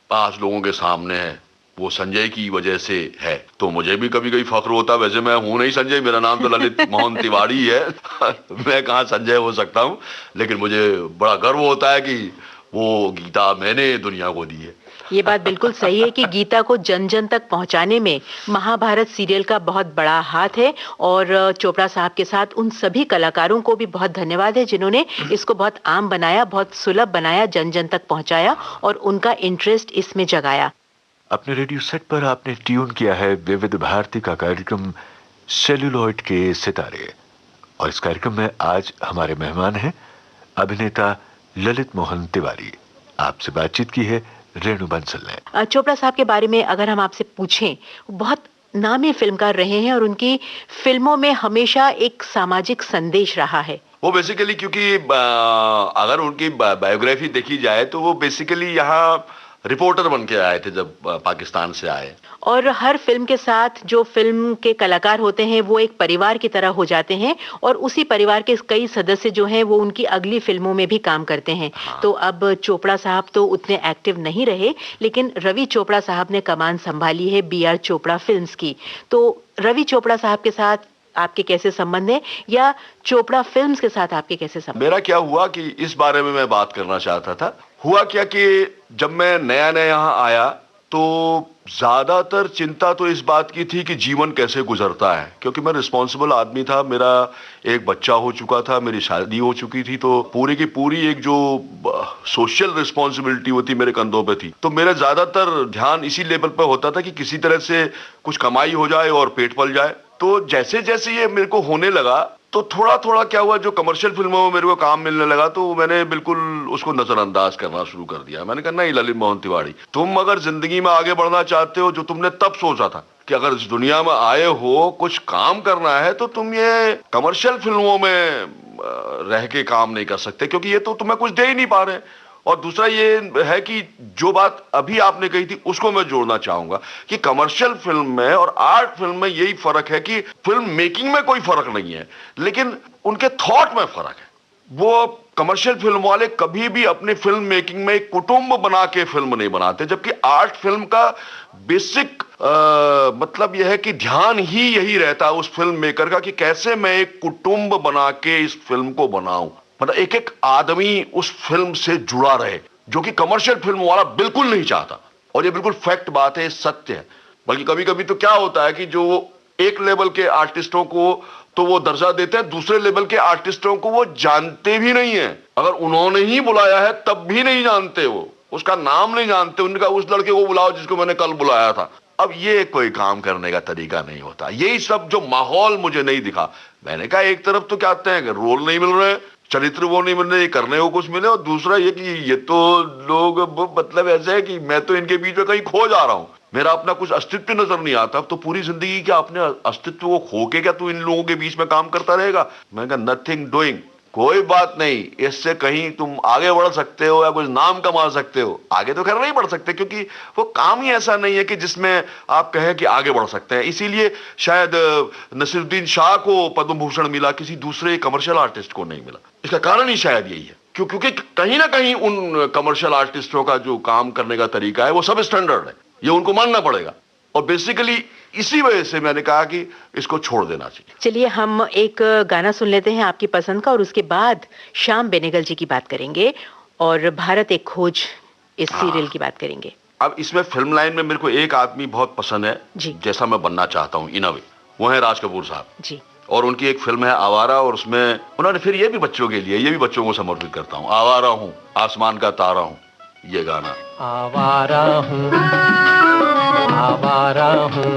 Speaker 4: आज लोगों के सामने है, वो संजय की वजह से है। तो मुझे भी कभी कभी फख्र होता, वैसे मैं हूं नहीं संजय, मेरा नाम तो ललित मोहन तिवारी है मैं कहाँ संजय हो सकता हूँ, लेकिन मुझे बड़ा गर्व होता है कि वो गीता मैंने दुनिया को दी है।
Speaker 3: ये बात बिल्कुल सही है कि गीता को जन जन तक पहुंचाने में महाभारत सीरियल का बहुत बड़ा हाथ है, और चोपड़ा साहब के साथ उन सभी कलाकारों को भी बहुत धन्यवाद है जिन्होंने इसको बहुत आम बनाया, बहुत सुलभ बनाया, जन जन तक पहुंचाया और उनका इंटरेस्ट इसमें जगाया।
Speaker 1: अपने रेडियो सेट पर आपने ट्यून किया है विविध भारती का कार्यक्रम सेल्यूलॉइड के सितारे, और इस कार्यक्रम में आज हमारे मेहमान हैं अभिनेता ललित मोहन तिवारी। आपसे बातचीत की है रेणु बंसल ने।
Speaker 3: चोपड़ा साहब के बारे में अगर हम आपसे पूछें, बहुत नामी फिल्मकार रहे हैं और उनकी फिल्मों में हमेशा एक सामाजिक संदेश रहा है।
Speaker 4: वो बेसिकली क्योंकि अगर उनकी बायोग्राफी देखी जाए तो वो बेसिकली यहाँ रिपोर्टर बन के आए थे जब पाकिस्तान से आए,
Speaker 3: और हर फिल्म के साथ जो फिल्म के कलाकार होते हैं वो एक परिवार की तरह हो जाते हैं, और उसी परिवार के कई सदस्य जो हैं वो उनकी अगली फिल्मों में भी काम करते हैं। हाँ। तो अब चोपड़ा साहब तो उतने एक्टिव नहीं रहे, लेकिन रवि चोपड़ा साहब ने कमान संभाली है BR चोपड़ा फिल्म्स की। तो रवि चोपड़ा साहब के साथ आपके कैसे संबंध है, या चोपड़ा फिल्म्स के साथ आपके कैसे संबंध?
Speaker 4: मेरा क्या हुआ कि इस बारे में मैं बात करना चाहता था। हुआ क्या कि जब मैं नया नया यहाँ आया तो ज्यादातर चिंता तो इस बात की थी कि जीवन कैसे गुजरता है, क्योंकि मैं रिस्पॉन्सिबल आदमी था, मेरा एक बच्चा हो चुका था, मेरी शादी हो चुकी थी, तो पूरी की पूरी एक जो सोशल रिस्पॉन्सिबिलिटी होती मेरे कंधों पे थी। तो मेरा ज्यादातर ध्यान इसी लेवल पे होता था कि किसी तरह से कुछ कमाई हो जाए और पेट पल जाए। तो जैसे जैसे ये मेरे को होने लगा तो थोड़ा थोड़ा क्या हुआ, जो कमर्शियल फिल्मों में मेरे को काम मिलने लगा तो मैंने बिल्कुल उसको नजरअंदाज करना शुरू कर दिया। मैंने कहा नहीं ललित मोहन तिवारी, तुम अगर जिंदगी में आगे बढ़ना चाहते हो, जो तुमने तब सोचा था कि अगर इस दुनिया में आए हो कुछ काम करना है, तो तुम ये कमर्शियल फिल्मों में रह के काम नहीं कर सकते, क्योंकि ये तो तुम्हें कुछ दे ही नहीं पा रहे। और दूसरा ये है कि जो बात अभी आपने कही थी उसको मैं जोड़ना चाहूंगा कि कमर्शियल फिल्म में और आर्ट फिल्म में यही फर्क है कि फिल्म मेकिंग में कोई फर्क नहीं है, लेकिन उनके थॉट में फर्क है। वो कमर्शियल फिल्म वाले कभी भी अपने फिल्म मेकिंग में एक कुटुंब बना के फिल्म नहीं बनाते, जबकि आर्ट फिल्म का बेसिक मतलब यह है कि ध्यान ही यही रहता है उस फिल्म मेकर का कि कैसे मैं एक कुटुंब बना के इस फिल्म को बनाऊं, मतलब एक एक आदमी उस फिल्म से जुड़ा रहे, जो कि कमर्शियल फिल्म वाला बिल्कुल नहीं चाहता। और ये बिल्कुल फैक्ट बात है, सत्य है। बल्कि कभी कभी तो क्या होता है कि जो एक लेवल के आर्टिस्टों को तो वो दर्जा देते हैं, दूसरे लेवल के आर्टिस्टों को वो जानते भी नहीं है। अगर उन्होंने ही बुलाया है तब भी नहीं जानते, वो उसका नाम नहीं जानते। उनका उस लड़के को बुलाओ जिसको मैंने कल बुलाया था। अब ये कोई काम करने का तरीका नहीं होता। यही सब जो माहौल मुझे नहीं दिखा, मैंने कहा एक तरफ तो क्या कहते हैं कि रोल नहीं मिल रहे, चरित्र वो नहीं मिल रहे, करने को कुछ मिले, और दूसरा ये कि ये तो लोग मतलब ऐसे है कि मैं तो इनके बीच में कहीं खो जा रहा हूं, मेरा अपना कुछ अस्तित्व नजर नहीं आता। अब तो पूरी जिंदगी क्या अपने अस्तित्व को खो के क्या तू इन लोगों के बीच में काम करता रहेगा? मैं कहा नथिंग डूइंग, कोई बात नहीं, इससे कहीं तुम आगे बढ़ सकते हो या कुछ नाम कमा सकते हो। आगे तो खैर नहीं बढ़ सकते, क्योंकि वो काम ही ऐसा नहीं है कि जिसमें आप कहें कि आगे बढ़ सकते हैं। इसीलिए शायद नसीरुद्दीन शाह को पद्म भूषण मिला, किसी दूसरे कमर्शियल आर्टिस्ट को नहीं मिला। इसका कारण ही शायद यही है, क्योंकि कहीं ना कहीं उन कमर्शियल आर्टिस्टों का जो काम करने का तरीका है वो सब स्टैंडर्ड है, ये उनको मानना पड़ेगा। और बेसिकली इसी वजह से मैंने कहा कि इसको छोड़ देना चाहिए।
Speaker 3: चलिए हम एक गाना सुन लेते हैं आपकी पसंद का, और उसके बाद श्याम बेनेगल जी की बात करेंगे और भारत एक खोज इस सीरियल की बात करेंगे।
Speaker 4: अब इसमें फिल्म लाइन में मेरे को एक आदमी बहुत पसंद है
Speaker 3: जी,
Speaker 4: जैसा मैं बनना चाहता हूँ इन अ वे, वो है राज कपूर साहब
Speaker 3: जी।
Speaker 4: और उनकी एक फिल्म है आवारा, और उसमें उन्होंने फिर ये भी बच्चों के लिए, ये भी बच्चों को समर्पित करता हूँ, आवारा हूँ आसमान का तारा हूँ, ये गाना।
Speaker 5: आवारा हूँ आवारा हूँ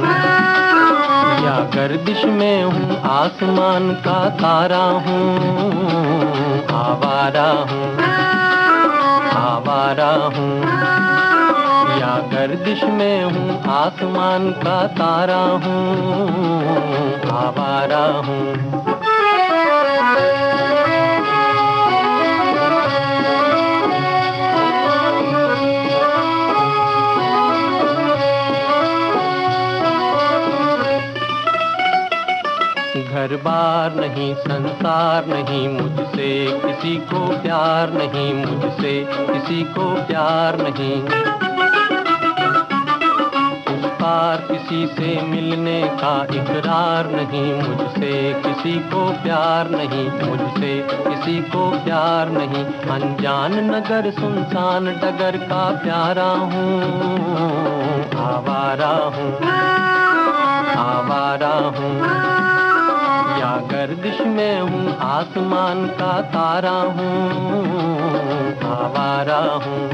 Speaker 5: या गर्दिश में हूँ आसमान का तारा हूँ, आवारा हूँ आवारा हूँ या गर्दिश में हूँ आसमान का तारा हूँ, आवारा हूँ। घर बार नहीं संसार नहीं, मुझसे किसी को प्यार नहीं, मुझसे किसी को प्यार नहीं। उस पार किसी से मिलने का इकरार नहीं, मुझसे किसी को प्यार नहीं, मुझसे किसी को प्यार नहीं। अनजान नगर सुनसान डगर का प्यारा हूँ, आवारा हूँ आवारा हूँ या गर्दिश में हूँ आसमान का तारा हूँ, आवारा हूँ।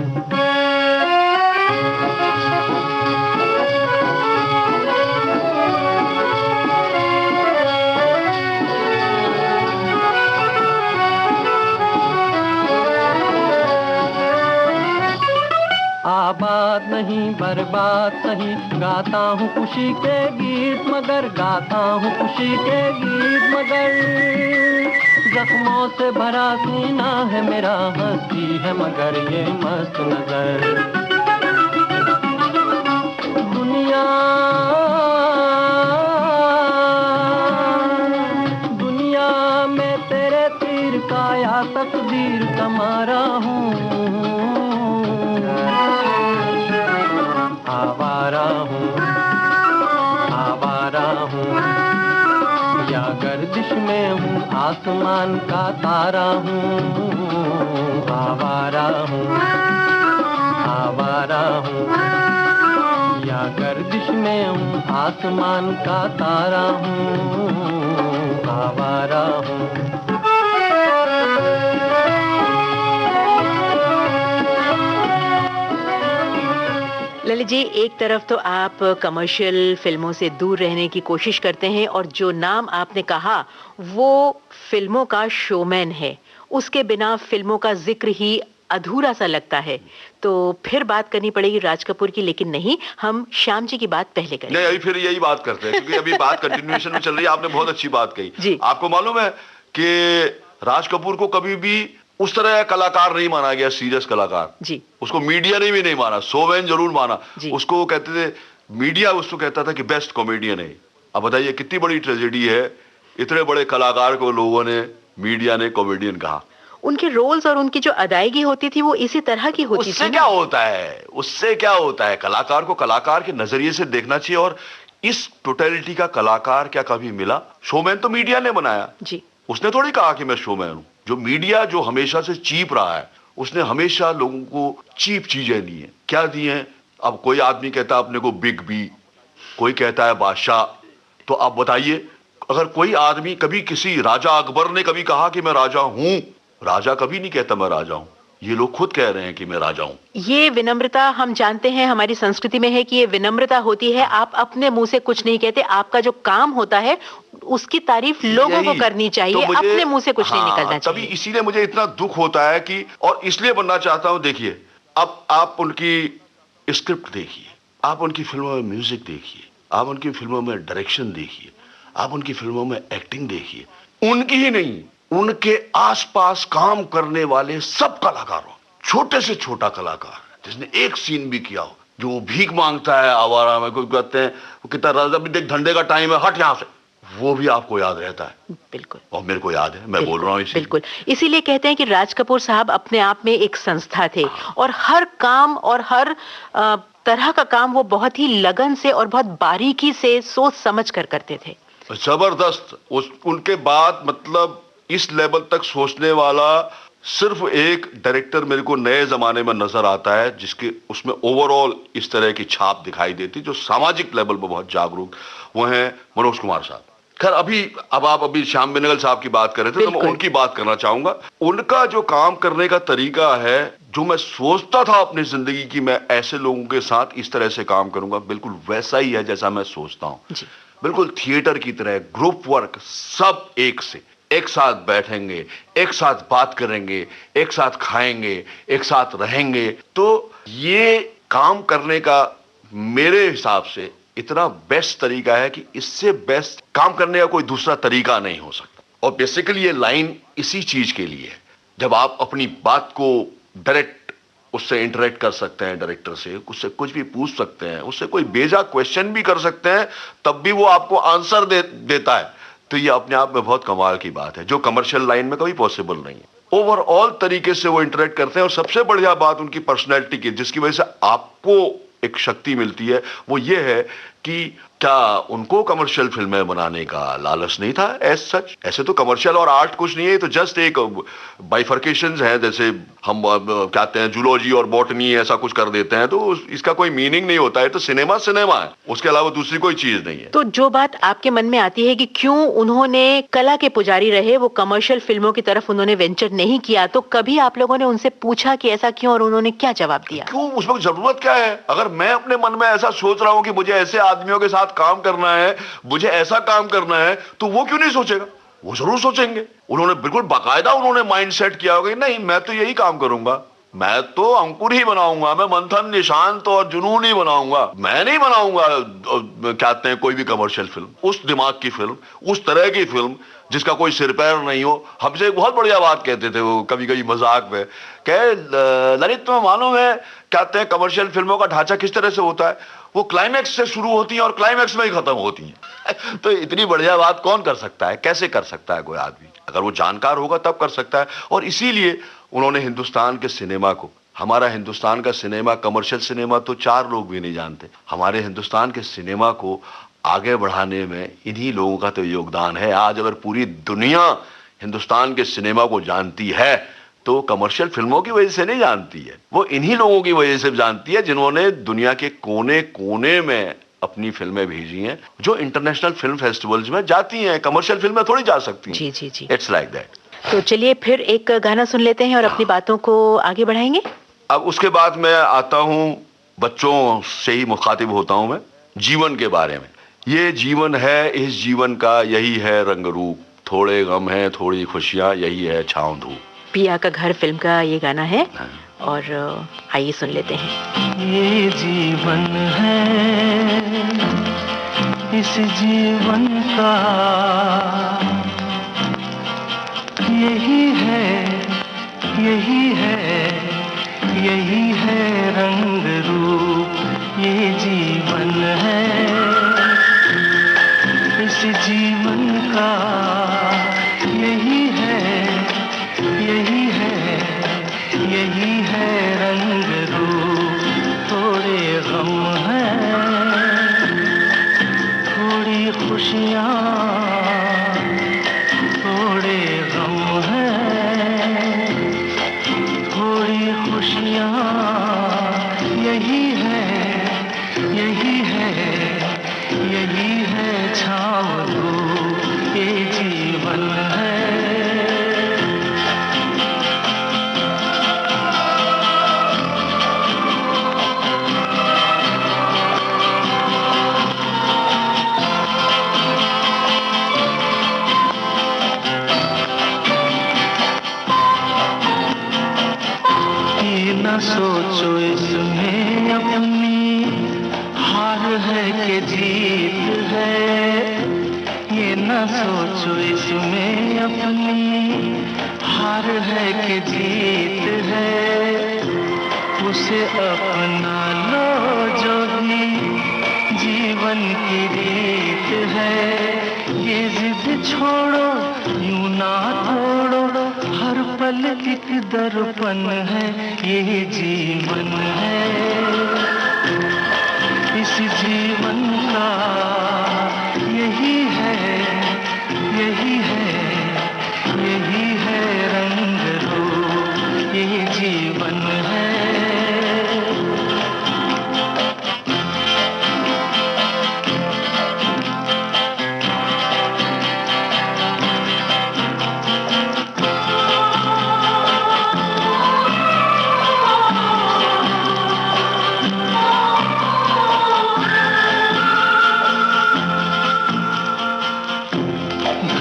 Speaker 5: आबाद नहीं बर्बाद सही, गाता हूँ खुशी के गीत मगर, गाता हूँ खुशी के गीत मगर। जख्मों से भरा सीना है मेरा, हंसती है मगर ये मस्त नजर। दुनिया में तेरे तीर का या तकदीर का मारा हूँ, आवारा हूँ आवारा हूँ या गर्दिश में हूँ आसमान का तारा हूँ, आवारा हूँ आवारा हूँ या गर्दिश में हूँ, आसमान का तारा हूँ, आवारा हूँ।
Speaker 3: ललित जी, एक तरफ तो आप कमर्शियल फिल्मों से दूर रहने की कोशिश करते हैं और जो नाम आपने कहा वो फिल्मों का शोमैन है, उसके बिना फिल्मों का जिक्र ही अधूरा सा लगता है। तो फिर बात करनी पड़ेगी राज कपूर की, लेकिन नहीं, हम श्याम जी की बात पहले करें।
Speaker 4: नहीं, अभी फिर यही बात करते हैं क्योंकि अभी बात कंटिन्यूएशन में चल रही है। आपने बहुत अच्छी बात कही
Speaker 3: जी।
Speaker 4: आपको मालूम है कि राज कपूर को कभी भी उस तरह कलाकार नहीं माना गया, सीरियस कलाकार
Speaker 3: जी।
Speaker 4: उसको मीडिया ने भी नहीं माना, शोमैन जरूर माना। उसको वो कहते थे, मीडिया उसको कहता था कि बेस्ट कॉमेडियन है। अब बताइए कितनी बड़ी ट्रेजेडी है, इतने बड़े कलाकार को लोगों ने, मीडिया ने कॉमेडियन कहा।
Speaker 3: उनके रोल्स और उनकी जो अदायगी होती थी वो इसी तरह की होती थी।
Speaker 4: उससे क्या होता है, उससे क्या होता है, कलाकार को कलाकार के नजरिए से देखना चाहिए। और इस टोटलिटी का कलाकार क्या कभी मिला? शोमैन तो मीडिया ने बनाया
Speaker 3: जी।
Speaker 4: उसने थोड़ी कहा कि मैं शोमैन हूं। जो मीडिया जो हमेशा से चीप रहा है, उसने हमेशा लोगों को चीप चीजें दी हैं। क्या दी हैं? अब कोई आदमी कहता है अपने को बिग बी, कोई कहता है बादशाह। तो आप बताइए, अगर कोई आदमी, कभी किसी राजा अकबर ने कभी कहा कि मैं राजा हूं? राजा कभी नहीं कहता मैं राजा हूं। ये लोग खुद कह रहे हैं कि मैं राजा हूं।
Speaker 3: ये विनम्रता हम जानते हैं, हमारी संस्कृति में है कि ये विनम्रता होती है। आप अपने मुंह से कुछ नहीं कहते, आपका जो काम होता है उसकी तारीफ लोगों को करनी चाहिए,
Speaker 4: तो
Speaker 3: अपने मुंह से कुछ नहीं निकलना चाहिए।
Speaker 4: तभी इसीलिए मुझे इतना दुख होता है कि, और इसलिए बनना चाहता हूं। देखिए, अब आप उनकी स्क्रिप्ट देखिए, आप उनकी फिल्मों में म्यूजिक देखिए, आप उनकी फिल्मों में डायरेक्शन देखिए, आप उनकी फिल्मों में एक्टिंग देखिए। उनकी ही नहीं, उनके आसपास काम करने वाले सब कलाकारों, छोटे से छोटा कलाकार जिसने एक सीन भी किया हो, जो भीख मांगता है आवारा में, कोई कहते हैं वो कितना राजा भी देख, धंधे का टाइम है, हट यहां से, वो भी आपको याद रहता है।
Speaker 3: बिल्कुल।
Speaker 4: और मेरे को याद है, मैं बोल रहा हूँ
Speaker 3: बिल्कुल। इसीलिए कहते हैं कि राज कपूर साहब अपने आप में एक संस्था थे और हर काम और हर तरह का काम वो बहुत ही लगन से और बहुत बारीकी से सोच समझ कर करते थे।
Speaker 4: जबरदस्त। उनके बाद मतलब इस लेवल तक सोचने वाला सिर्फ एक डायरेक्टर मेरे को नए जमाने में नजर आता है, जिसके उसमें ओवरऑल इस तरह की छाप दिखाई देती, जो सामाजिक लेवल पर बहुत जागरूक, वो है मनोज कुमार साहब। खैर, अब आप श्याम बेनेगल साहब की बात कर रहे थे, तो मैं उनकी बात करना चाहूंगा। उनका जो काम करने का तरीका है, जो मैं सोचता था अपनी जिंदगी की मैं ऐसे लोगों के साथ इस तरह से काम करूंगा, बिल्कुल वैसा ही है जैसा मैं सोचता हूं। बिल्कुल थिएटर की तरह, ग्रुप वर्क, सब एक साथ बैठेंगे, एक साथ बात करेंगे, एक साथ खाएंगे, एक साथ रहेंगे। तो ये काम करने का मेरे हिसाब से इतना बेस्ट तरीका है कि इससे बेस्ट काम करने का कोई दूसरा तरीका नहीं हो सकता। और बेसिकली ये लाइन इसी चीज के लिए है, जब आप अपनी बात को डायरेक्ट उससे इंटरेक्ट कर सकते हैं, डायरेक्टर से उससे कुछ भी पूछ सकते हैं, उससे कोई बेजा क्वेश्चन भी कर सकते हैं, तब भी वो आपको आंसर देता है। तो ये अपने आप में बहुत कमाल की बात है, जो कमर्शियल लाइन में कभी पॉसिबल नहीं है। ओवरऑल तरीके से वो इंटरेक्ट करते हैं। और सबसे बढ़िया बात उनकी पर्सनैलिटी की, जिसकी वजह से आपको एक शक्ति मिलती है, वो ये है कि क्या उनको कमर्शियल फिल्में बनाने का लालच नहीं था एज सच? ऐसे तो कमर्शियल और आर्ट कुछ नहीं है, तो जस्ट एक बाइफर्केशंस है, जैसे हम कहते हैं जूलॉजी और बॉटनी, ऐसा कुछ कर देते हैं, तो इसका कोई मीनिंग नहीं होता है। तो सिनेमा है, उसके अलावा दूसरी कोई चीज नहीं है।
Speaker 3: तो जो बात आपके मन में आती है कि क्यों उन्होंने कला के पुजारी रहे, वो कमर्शियल फिल्मों की तरफ उन्होंने वेंचर नहीं किया, तो कभी आप लोगों ने उनसे पूछा कि ऐसा क्यों, और उन्होंने क्या जवाब दिया?
Speaker 4: क्यों, उसमें जरूरत क्या है? अगर मैं अपने मन में ऐसा सोच रहा हूं कि मुझे ऐसे आदमियों के साथ काम करना है, मुझे ऐसा काम करना है, तो वो क्यों नहीं सोचेगा? वो जरूर सोचेंगे। उन्होंने बिल्कुल बाकायदा उन्होंने माइंड सेट किया होगा, नहीं मैं तो यही काम करूंगा, मैं तो अंकुर ही बनाऊंगा, मैं मंथन, निशांत और जुनून ही बनाऊंगा, मैं नहीं बनाऊंगा कहते हैं कोई भी कमर्शियल फिल्म, उस दिमाग की फिल्म, उस तरह की फिल्म जिसका कोई सिर पैर नहीं हो। हमसे एक बहुत बढ़िया बात कहते थे वो, कभी कभी मजाक में, कहे ललित तुम्हें मालूम है कहते हैं कमर्शियल फिल्मों का ढांचा किस तरह से होता है? वो क्लाइमैक्स से शुरू होती है और क्लाइमैक्स में ही खत्म होती है। तो इतनी बढ़िया बात कौन कर सकता है? कैसे कर सकता है कोई आदमी? अगर वो जानकार होगा तब कर सकता है। और इसीलिए उन्होंने हिंदुस्तान के सिनेमा को, हमारा हिंदुस्तान का सिनेमा, कमर्शियल सिनेमा तो 4 लोग भी नहीं जानते, हमारे हिंदुस्तान के सिनेमा को आगे बढ़ाने में इन्हीं लोगों का तो योगदान है। आज अगर पूरी दुनिया हिंदुस्तान के सिनेमा को जानती है, तो कमर्शियल फिल्मों की वजह से नहीं जानती है, वो इन्हीं लोगों की वजह से जानती है जिन्होंने दुनिया के कोने कोने में अपनी फिल्में भेजी हैं, जो इंटरनेशनल फिल्म फेस्टिवल्स में जाती हैं। कमर्शियल फिल्में थोड़ी जा सकती हैं।
Speaker 3: जी जी जी।
Speaker 4: It's like that.
Speaker 3: तो चलिए फिर एक गाना सुन लेते हैं और अपनी बातों को आगे बढ़ाएंगे।
Speaker 4: अब उसके बाद मैं आता हूँ, बच्चों से ही मुखातिब होता हूँ मैं, जीवन के बारे में। ये जीवन है, इस जीवन का यही है रंग रूप, थोड़े गम है थोड़ी खुशियाँ, यही है छाँव धूप।
Speaker 3: पिया का घर फिल्म का ये गाना है और आइए सुन लेते हैं।
Speaker 6: ये जीवन है, इस जीवन का यही है, यही है, यही है रंग रूप। ये जीवन है, इस जीवन का यही है, यही है, यही है रंग रूप। थोड़े गम है थोड़ी खुशियाँ, थोड़े गम है थोड़ी खुशियाँ, यही है, यही है, यही है छाँव धूप। ये जीवन है। न सोचो इसमें अपनी हार है कि जीत है, ये न सोचो इसमें अपनी हार है कि जीत है। उसे अपना लो जो भी जीवन की रीत है। ये जिद छोड़ो यूं ना तोड़ो, हर पल एक दर्पण है। ये जीवन है, इस जीवन का यही है, यही है, यही है रंग रूप। ये जीवन है।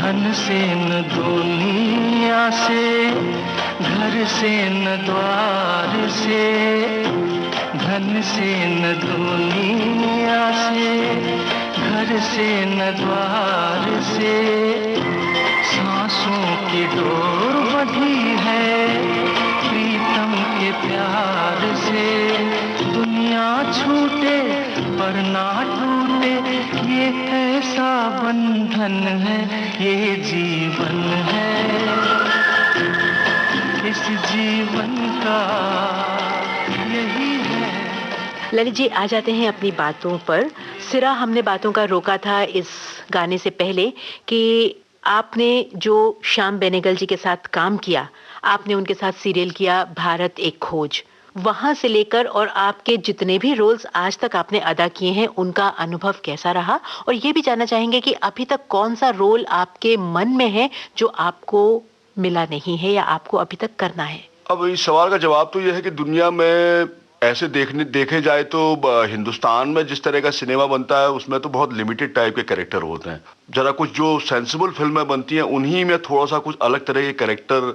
Speaker 6: धन से न दुनिया से, घर से न द्वार से, धन से न दुनिया से, घर से न द्वार से। सांसों की डोर बंधी है प्रीतम के प्यार से। दुनिया छूटे पर ना टूटे, ये कैसा बंधन है। ये जीवन है, इस जीवन का यही है।
Speaker 3: ललित जी आ जाते हैं अपनी बातों पर। सिरा हमने बातों का रोका था इस गाने से पहले कि आपने जो श्याम बेनेगल जी के साथ काम किया, आपने उनके साथ सीरियल किया भारत एक खोज, वहां से लेकर और आपके जितने भी रोल्स आज तक आपने अदा किए हैं उनका अनुभव कैसा रहा, और ये भी जानना चाहेंगे कि अभी तक कौन सा रोल आपके मन में है जो आपको मिला नहीं है या आपको अभी तक करना है।
Speaker 4: अब इस सवाल का जवाब तो यह है कि दुनिया में ऐसे देखे जाए तो हिंदुस्तान में जिस तरह का सिनेमा बनता है उसमें तो बहुत लिमिटेड टाइप के कैरेक्टर होते हैं। जरा कुछ जो सेंसिबल फिल्में बनती हैं उन्हीं में थोड़ा सा कुछ अलग तरह के कैरेक्टर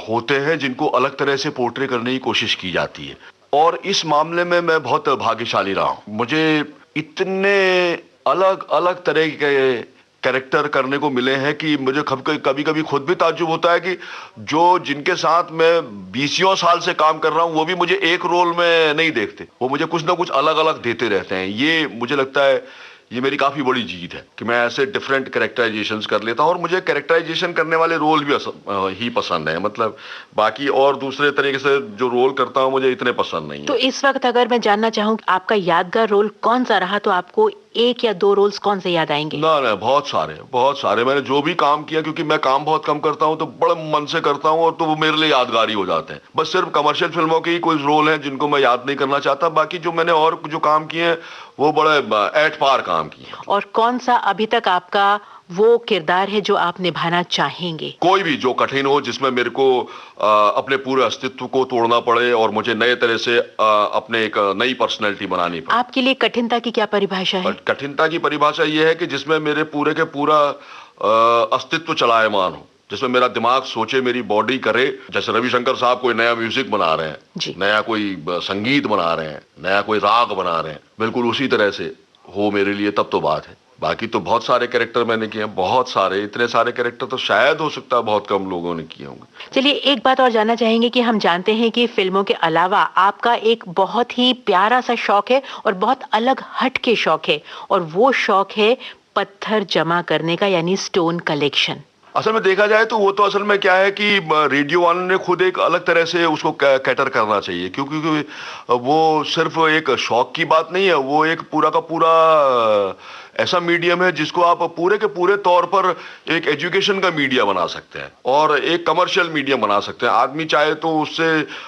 Speaker 4: होते हैं जिनको अलग तरह से पोर्ट्रे करने की कोशिश की जाती है। और इस मामले में मैं बहुत भाग्यशाली रहा हूँ। मुझे इतने अलग अलग तरह के कैरेक्टर करने को मिले हैं कि मुझे कभी कभी खुद भी ताज्जुब होता है कि जो जिनके साथ मैं 20 साल से काम कर रहा हूं वो भी मुझे एक रोल में नहीं देखते, वो मुझे कुछ ना कुछ अलग अलग देते रहते हैं। ये मुझे लगता है ये मेरी काफी बड़ी जीत है कि मैं ऐसे डिफरेंट कैरेक्टराइजेशंस कर लेता हूं। और मुझे कैरेक्टराइजेशन करने वाले रोल भी ही पसंद है, मतलब बाकी और दूसरे तरीके से जो रोल करता हूं मुझे इतने पसंद नहीं है।
Speaker 3: तो इस वक्त अगर मैं जानना चाहूँ आपका यादगार रोल कौन सा रहा, तो आपको एक या दो रोल्स कौन से याद आएंगे?
Speaker 4: ना ना, बहुत सारे मैंने जो भी काम किया, क्योंकि मैं काम बहुत कम करता हूँ तो बड़े मन से करता हूँ, और तो वो मेरे लिए यादगारी हो जाते हैं। बस सिर्फ कमर्शियल फिल्मों के ही कुछ रोल हैं जिनको मैं याद नहीं करना चाहता, बाकी जो मैंने और जो काम किए हैं वो बड़े एट पार काम किए हैं।
Speaker 3: और कौन सा अभी तक आपका वो किरदार है जो आप निभाना चाहेंगे?
Speaker 4: कोई भी जो कठिन हो, जिसमें मेरे को अपने पूरे अस्तित्व को तोड़ना पड़े और मुझे नए तरह से अपने एक नई पर्सनैलिटी बनानी पड़े।
Speaker 3: आपके लिए कठिनता की क्या परिभाषा है?
Speaker 4: कठिनता की परिभाषा ये है कि जिसमें मेरे पूरे के पूरा अस्तित्व चलायमान हो, जिसमें मेरा दिमाग सोचे, मेरी बॉडी करे। जैसे रविशंकर साहब कोई नया म्यूजिक बना रहे हैं, नया कोई संगीत बना रहे हैं, नया कोई राग बना रहे हैं, बिल्कुल उसी तरह से हो मेरे लिए, तब तो बात है। बाकी तो बहुत सारे कैरेक्टर मैंने किए हैं, बहुत सारे, इतने सारे कैरेक्टर तो शायद हो सकता है बहुत कम लोगों ने किए होंगे।
Speaker 3: चलिए एक बात और जानना चाहेंगे कि हम जानते हैं कि फिल्मों के अलावा आपका एक बहुत ही प्यारा सा शौक है और बहुत अलग हट के शौक है, और वो शौक है पत्थर जमा करने का, यानी स्टोन कलेक्शन।
Speaker 4: असल में देखा जाए तो वो तो असल में क्या है कि रेडियो वालों ने खुद एक अलग तरह से उसको कैटर करना चाहिए, क्योंकि वो सिर्फ एक शौक की बात नहीं है, वो एक पूरा का पूरा ऐसा मीडियम है जिसको आप पूरे के पूरे तौर पर एक एजुकेशन का मीडिया बना सकते हैं और एक कमर्शियल मीडियम बना सकते हैं। आदमी चाहे तो उससे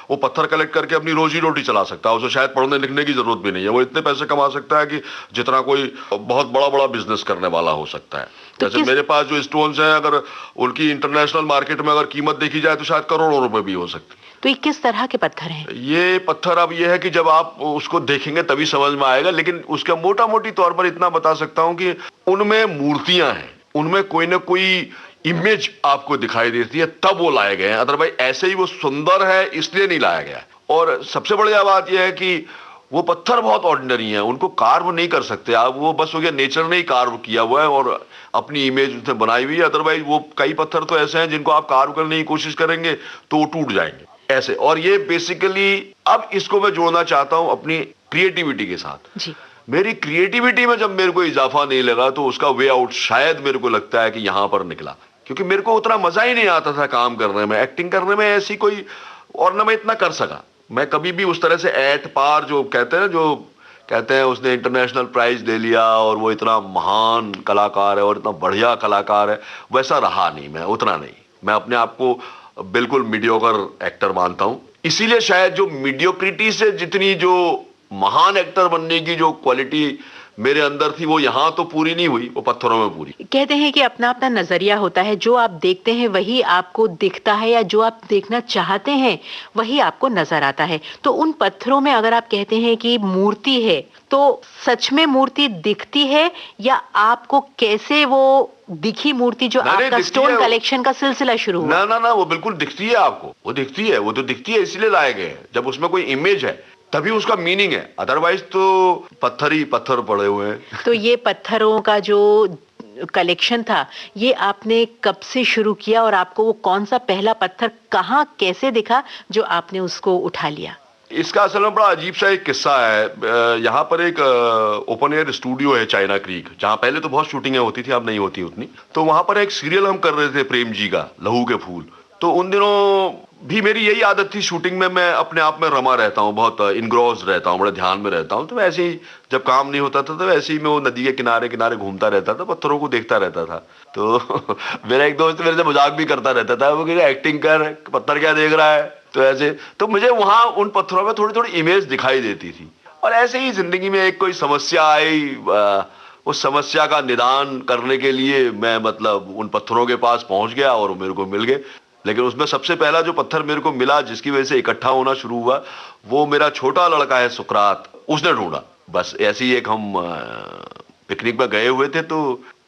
Speaker 4: वो पत्थर कलेक्ट करके अपनी रोजी रोटी चला सकता है, उसे शायद पढ़ने लिखने की जरूरत भी नहीं है, वो इतने पैसे कमा सकता है कि जितना कोई बहुत बड़ा बड़ा बिजनेस करने वाला हो सकता है। जैसे मेरे पास जो स्टोन्स हैं, अगर उनकी इंटरनेशनल मार्केट में अगर कीमत देखी जाए तो शायद करोड़ों रुपए भी हो सकती है।
Speaker 3: तो ये किस तरह के पत्थर हैं?
Speaker 4: ये पत्थर अब ये है कि जब आप उसको देखेंगे तभी समझ में आएगा, लेकिन उसका मोटा मोटी तौर पर इतना बता सकता हूं कि उनमें मूर्तियां हैं, उनमें कोई ना कोई इमेज आपको दिखाई देती है, तब वो लाए गए हैं। अदरवाइज ऐसे ही वो सुंदर है इसलिए नहीं लाया गया। और सबसे बढ़िया बात यह है कि वो पत्थर बहुत ऑर्डिनरी हैं, उनको कार्व नहीं कर सकते आप, वो बस हो गया नेचर ने ही कार्व किया हुआ है और अपनी इमेज उसने बनाई हुई है। अदरवाइज वो कई पत्थर तो ऐसे हैं जिनको आप कार्व करने की कोशिश करेंगे तो वो टूट जाएंगे ऐसे। और ये बेसिकली अब इसको मैं जोड़ना चाहता हूं अपनी क्रिएटिविटी के साथ जी। मेरी क्रिएटिविटी में जब मेरे को इजाफा नहीं लगा तो उसका वे आउट शायद मेरे को लगता है कि यहां पर निकला, क्योंकि मेरे को उतना मजा ही नहीं आता था काम करने में, एक्टिंग करने में ऐसी कोई, और ना मैं इतना कर सका। मैं कभी भी उस तरह से एट पार जो कहते हैं, जो कहते हैं उसने इंटरनेशनल प्राइज ले लिया और वो इतना महान कलाकार है और इतना बढ़िया कलाकार है, वैसा रहा नहीं। मैं उतना नहीं, मैं अपने आप को बिल्कुल मीडियोकर एक्टर मानता हूं। इसीलिए शायद जो मीडियोक्रिटी से जितनी जो महान एक्टर बनने की जो क्वालिटी मेरे अंदर थी वो यहां तो पूरी नहीं हुई, वो पत्थरों में पूरी।
Speaker 3: कहते हैं कि अपना अपना नजरिया होता है, जो आप देखते हैं वही आपको दिखता है, या जो आप देखना चाहते हैं वही आपको नजर आता है। तो उन पत्थरों में अगर आप कहते हैं कि मूर्ति है, तो सच में मूर्ति दिखती है, या आपको कैसे वो दिखी मूर्ति जो आपका स्टोन कलेक्शन का सिलसिला शुरू हुआ?
Speaker 4: ना, वो बिल्कुल दिखती है आपको, वो दिखती है, वो तो दिखती है इसलिए लाए गए हैं। जब उसमें कोई इमेज है तभी उसका मीनिंग है, अदरवाइज तो पत्थर ही पत्थर पड़े हुए हैं।
Speaker 3: तो ये पत्थरों का जो कलेक्शन था, ये आपने कब से शुरू किया, और आपको वो कौन सा पहला पत्थर कहाँ कैसे दिखा जो आपने उसको उठा लिया?
Speaker 4: इसका असल में बड़ा अजीब सा एक किस्सा है। यहाँ पर एक ओपन एयर स्टूडियो है चाइना क्रीक, जहाँ पहले तो बहुत शूटिंगें होती थी, अब नहीं होती उतनी। तो वहां पर एक सीरियल हम कर रहे थे प्रेम जी का, लहू के फूल। तो उन दिनों भी मेरी यही आदत थी, शूटिंग में मैं अपने आप में रमा रहता हूँ, बहुत इनग्रॉस रहता हूँ, बड़े ध्यान में रहता हूँ। तो वैसे ही जब काम नहीं होता था तो वैसे ही मैं वो नदी के किनारे किनारे घूमता रहता था, पत्थरों को देखता रहता था। तो मेरा एक दोस्त मेरे से मजाक भी करता रहता था, वो कह एक्टिंग कर, पत्थर क्या देख रहा है। तो ऐसे तो मुझे वहां उन पत्थरों में थोड़ी थोड़ी इमेज दिखाई देती थी। और ऐसे ही जिंदगी में एक कोई समस्या आई, उस समस्या का निदान करने के लिए मैं मतलब उन पत्थरों के पास पहुंच गया और मेरे को मिल गए। लेकिन उसमें सबसे पहला जो पत्थर मेरे को मिला, जिसकी वजह से इकट्ठा होना शुरू हुआ, वो मेरा छोटा लड़का है सुकरात, उसने ढूंढा। बस ऐसे ही एक हम पिकनिक में गए हुए थे तो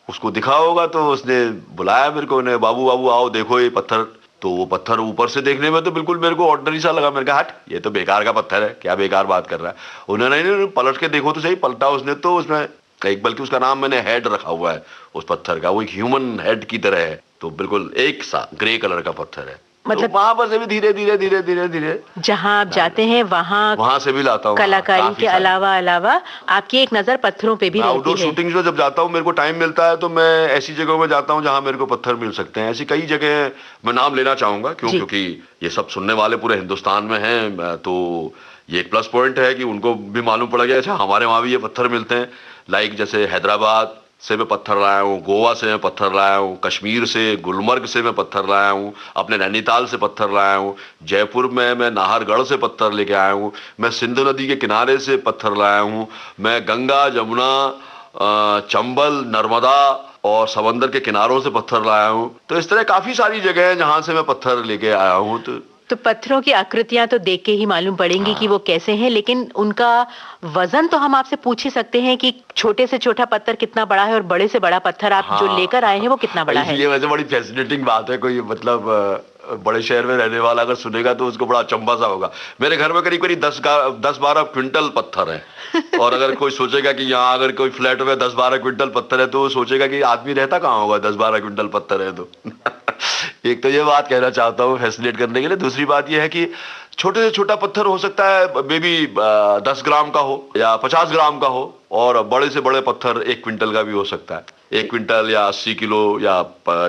Speaker 4: उसको दिखा होगा, तो उसने बुलाया मेरे को, बाबू बाबू आओ देखो ये पत्थर। तो वो पत्थर ऊपर से देखने में तो बिल्कुल मेरे को ऑर्डिनरी सा लगा। मैंने कहा हट, ये तो बेकार का पत्थर है, क्या बेकार बात कर रहा है। उन्होंने नहीं, पलट के देखो तो सही। पलटा उसने तो उसमें एक, बल्कि उसका नाम मैंने हेड रखा हुआ है उस पत्थर का, वो एक ह्यूमन हेड की तरह है। तो बिल्कुल एक सा ग्रे कलर का पत्थर है।
Speaker 3: मतलब
Speaker 4: तो वहां पर से भी धीरे धीरे धीरे धीरे धीरे
Speaker 3: जहाँ आप जाते हैं वहाँ
Speaker 4: से भी लाता हूँ।
Speaker 3: कलाकारी
Speaker 4: काफी
Speaker 3: के
Speaker 4: सारी।
Speaker 3: अलावा आपकी एक नजर पत्थरों पे भी
Speaker 4: मैं आउटडोर
Speaker 3: रहती है।
Speaker 4: शूटिंग्स में जब जाता हूँ, मेरे को टाइम मिलता है तो मैं ऐसी जगहों में जाता हूँ जहाँ मेरे को पत्थर मिल सकते हैं। ऐसी कई जगह मैं नाम लेना चाहूंगा, क्योंकि ये सब सुनने वाले पूरे हिंदुस्तान में हैं, तो ये एक प्लस पॉइंट है कि उनको भी मालूम पड़ गया अच्छा हमारे वहाँ भी ये पत्थर मिलते हैं। लाइक जैसे हैदराबाद से मैं पत्थर लाया हूँ, गोवा से मैं पत्थर लाया हूँ, कश्मीर से गुलमर्ग से मैं पत्थर लाया हूँ, अपने नैनीताल से पत्थर लाया हूँ, जयपुर में मैं नाहरगढ़ से पत्थर लेके आया हूँ, मैं सिंध नदी के किनारे से पत्थर लाया हूँ, मैं गंगा जमुना चंबल नर्मदा और समंदर के किनारों से पत्थर लाया हूँ। तो इस तरह काफी सारी जगह है जहां से मैं पत्थर लेके आया हूँ।
Speaker 3: तो पत्थरों की आकृतियां तो देख के ही मालूम पड़ेंगी कि वो कैसे हैं, लेकिन उनका वजन तो हम आपसे पूछ ही सकते हैं कि छोटे से छोटा पत्थर कितना बड़ा है और बड़े से बड़ा पत्थर आप जो लेकर आए हैं वो कितना बड़ा है।
Speaker 4: ये वैसे बड़ी फैसिनेटिंग बात है। कोई मतलब बड़े शहर में रहने वाला अगर सुनेगा तो उसको बड़ा अचंभा सा होगा। मेरे घर में करीब करीब 10-12 क्विंटल पत्थर है। और अगर कोई सोचेगा कि यहाँ अगर कोई फ्लैट में 10-12 क्विंटल पत्थर है तो वो सोचेगा कि आदमी रहता कहाँ होगा 10-12 क्विंटल पत्थर है तो। एक तो ये बात कहना चाहता हूँ फैसिनेट करने के लिए। दूसरी बात ये है कि छोटे से छोटा पत्थर हो सकता है मे बी 10 ग्राम का हो या 50 ग्राम का हो, और बड़े से बड़े पत्थर 1 क्विंटल का भी हो सकता है। 1 क्विंटल या 80 किलो या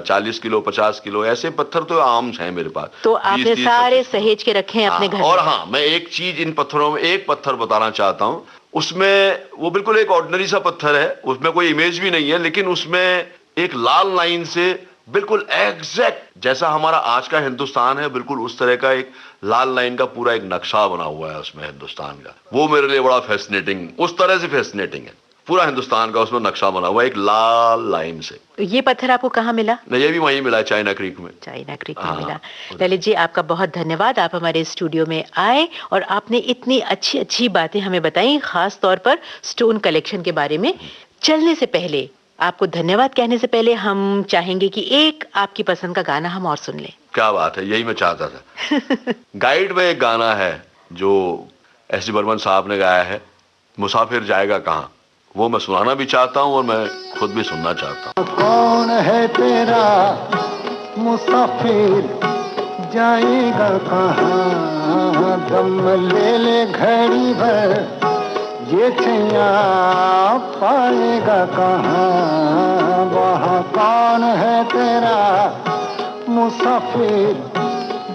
Speaker 4: 40 किलो 50 किलो ऐसे पत्थर तो आम है मेरे पास।
Speaker 3: तो आपने सारे सहेज के रखे हैं अपने घर में।
Speaker 4: और हाँ, मैं एक चीज इन पत्थरों में एक पत्थर बताना चाहता हूँ। उसमें वो बिल्कुल एक ऑर्डिनरी सा पत्थर है, उसमें कोई इमेज भी नहीं है, लेकिन उसमें एक लाल लाइन से बिल्कुल एग्जैक्ट जैसा हमारा आज का हिंदुस्तान है बिल्कुल उस तरह का एक लाल लाइन का पूरा एक नक्शा बना हुआ है उसमें हिंदुस्तान का। वो मेरे लिए बड़ा फैसिनेटिंग, उस तरह से फैसिनेटिंग है। पूरा हिंदुस्तान का उसमें नक्शा बना हुआ है एक लाल लाइन से।
Speaker 3: तो ये पत्थर आपको कहाँ मिला?
Speaker 4: नहीं, ये भी वहीं मिला है, चाइना क्रीक में।
Speaker 3: चाइना क्रीक में मिला। ललित जी, आपका बहुत धन्यवाद। आप हमारे स्टूडियो में आए और आपने इतनी अच्छी अच्छी बातें हमें बताई, खास तौर पर स्टोन कलेक्शन के बारे में। चलने से पहले, आपको धन्यवाद कहने से पहले, हम चाहेंगे कि एक आपकी पसंद का गाना हम और सुन लें।
Speaker 4: क्या बात है, यही मैं चाहता था। गाइड में एक गाना है जो एस.डी. बर्मन साहब ने गाया है, मुसाफिर जाएगा कहाँ। वो मैं सुनाना भी चाहता हूँ और मैं खुद भी सुनना चाहता हूँ।
Speaker 7: कौन है तेरा मुसाफिर जाएगा कहाँ, दम ले ले घड़ी भर ये छैया पाएगा कहाँ। वहाँ कौन है तेरा मुसाफिर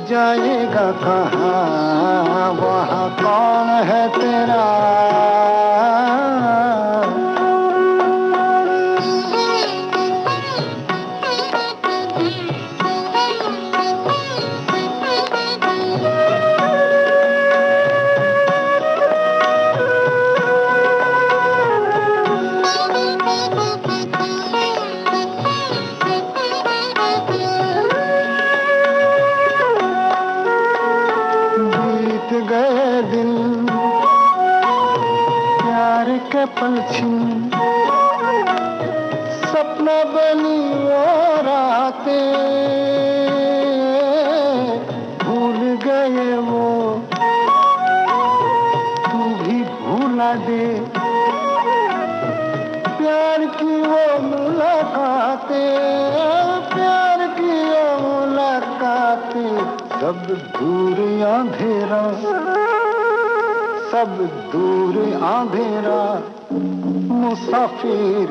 Speaker 7: जाएगा कहाँ, वहाँ कौन है तेरा। पलछी सपना बनी वो रातें, भूल गए वो तू भी भूला दे। प्यार की वो मुलाकातें, प्यार की वो मुलाकातें, सब दूर अंधेरा, सब दूर अंधेरा। मुसाफिर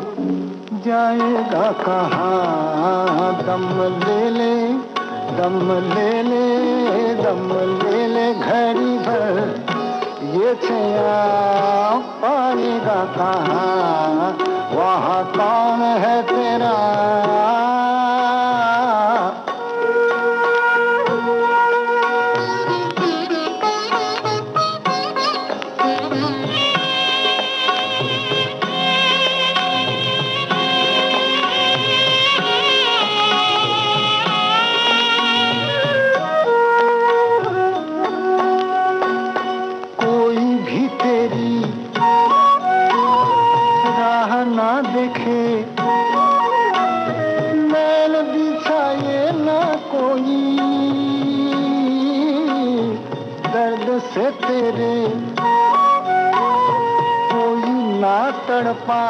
Speaker 7: जाएगा कहाँ, दम ले ले, दम ले ले, दम ले ले घड़ी भर ये छैया पाएगा कहाँ। वहाँ कौन है तेरा। से तेरे कोई ना तड़पा,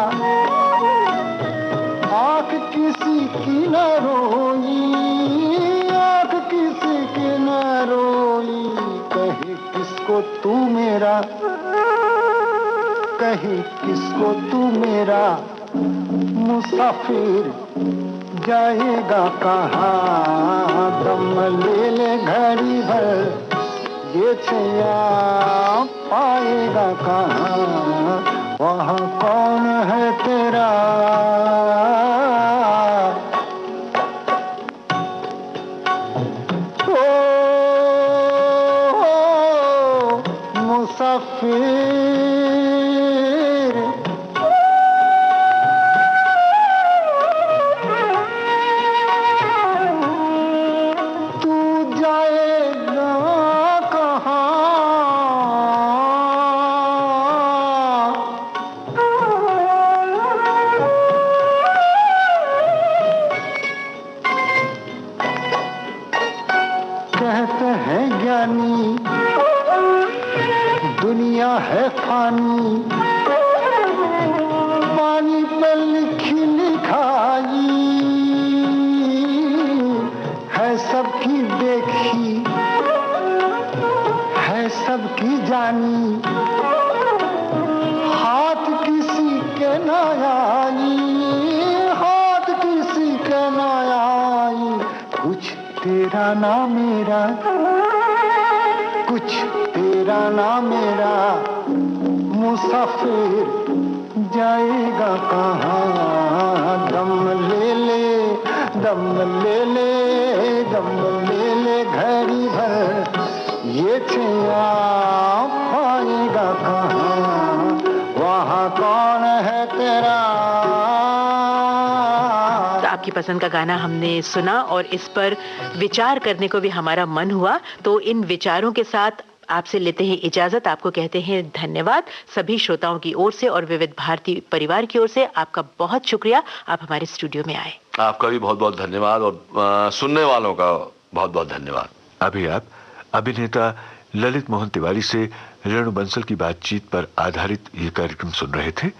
Speaker 7: आँख किसी की न रोई, आँख किसी की किसको तू मेरा, कहीं किसको तू मेरा मुसाफिर, जाएगा कहाँ दम ले ले घड़ी भर, ये छैया पाएगा कहाँ, वहाँ कौन है तेरा। ओ मुसाफिर, कहते हैं ज्ञानी दुनिया है फानी, पानी पे लिखी लिखाई है सबकी देखी, है सबकी जानी, हाथ किसी के ना आई, हाथ किसी के ना आई, कुछ तेरा ना मेरा, कुछ तेरा ना मेरा मुसाफिर, जाएगा कहाँ दम ले ले, दम ले ले, दम ले ले घड़ी भर, ये छैया पाएगा कहाँ, वहाँ कौन है तेरा।
Speaker 3: आपकी पसंद का गाना हमने सुना और इस पर विचार करने को भी हमारा मन हुआ, तो इन विचारों के साथ आपसे लेते हैं इजाजत। आपको कहते हैं धन्यवाद सभी श्रोताओं की ओर से और विविध भारती परिवार की ओर से। आपका बहुत शुक्रिया, आप हमारे स्टूडियो में आए।
Speaker 4: आपका भी बहुत बहुत धन्यवाद और सुनने वालों का बहुत बहुत धन्यवाद।
Speaker 1: अभी आप अभिनेता ललित मोहन तिवारी से रेणु बंसल की बातचीत पर आधारित ये कार्यक्रम सुन रहे थे।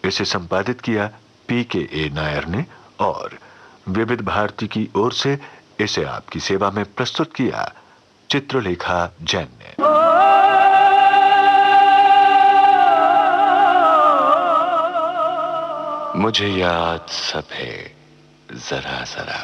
Speaker 1: इसे संपादित किया PKA नायर ने और विविध भारती की ओर से इसे आपकी सेवा में प्रस्तुत किया चित्रलेखा जैन ने। मुझे याद सब है जरा जरा।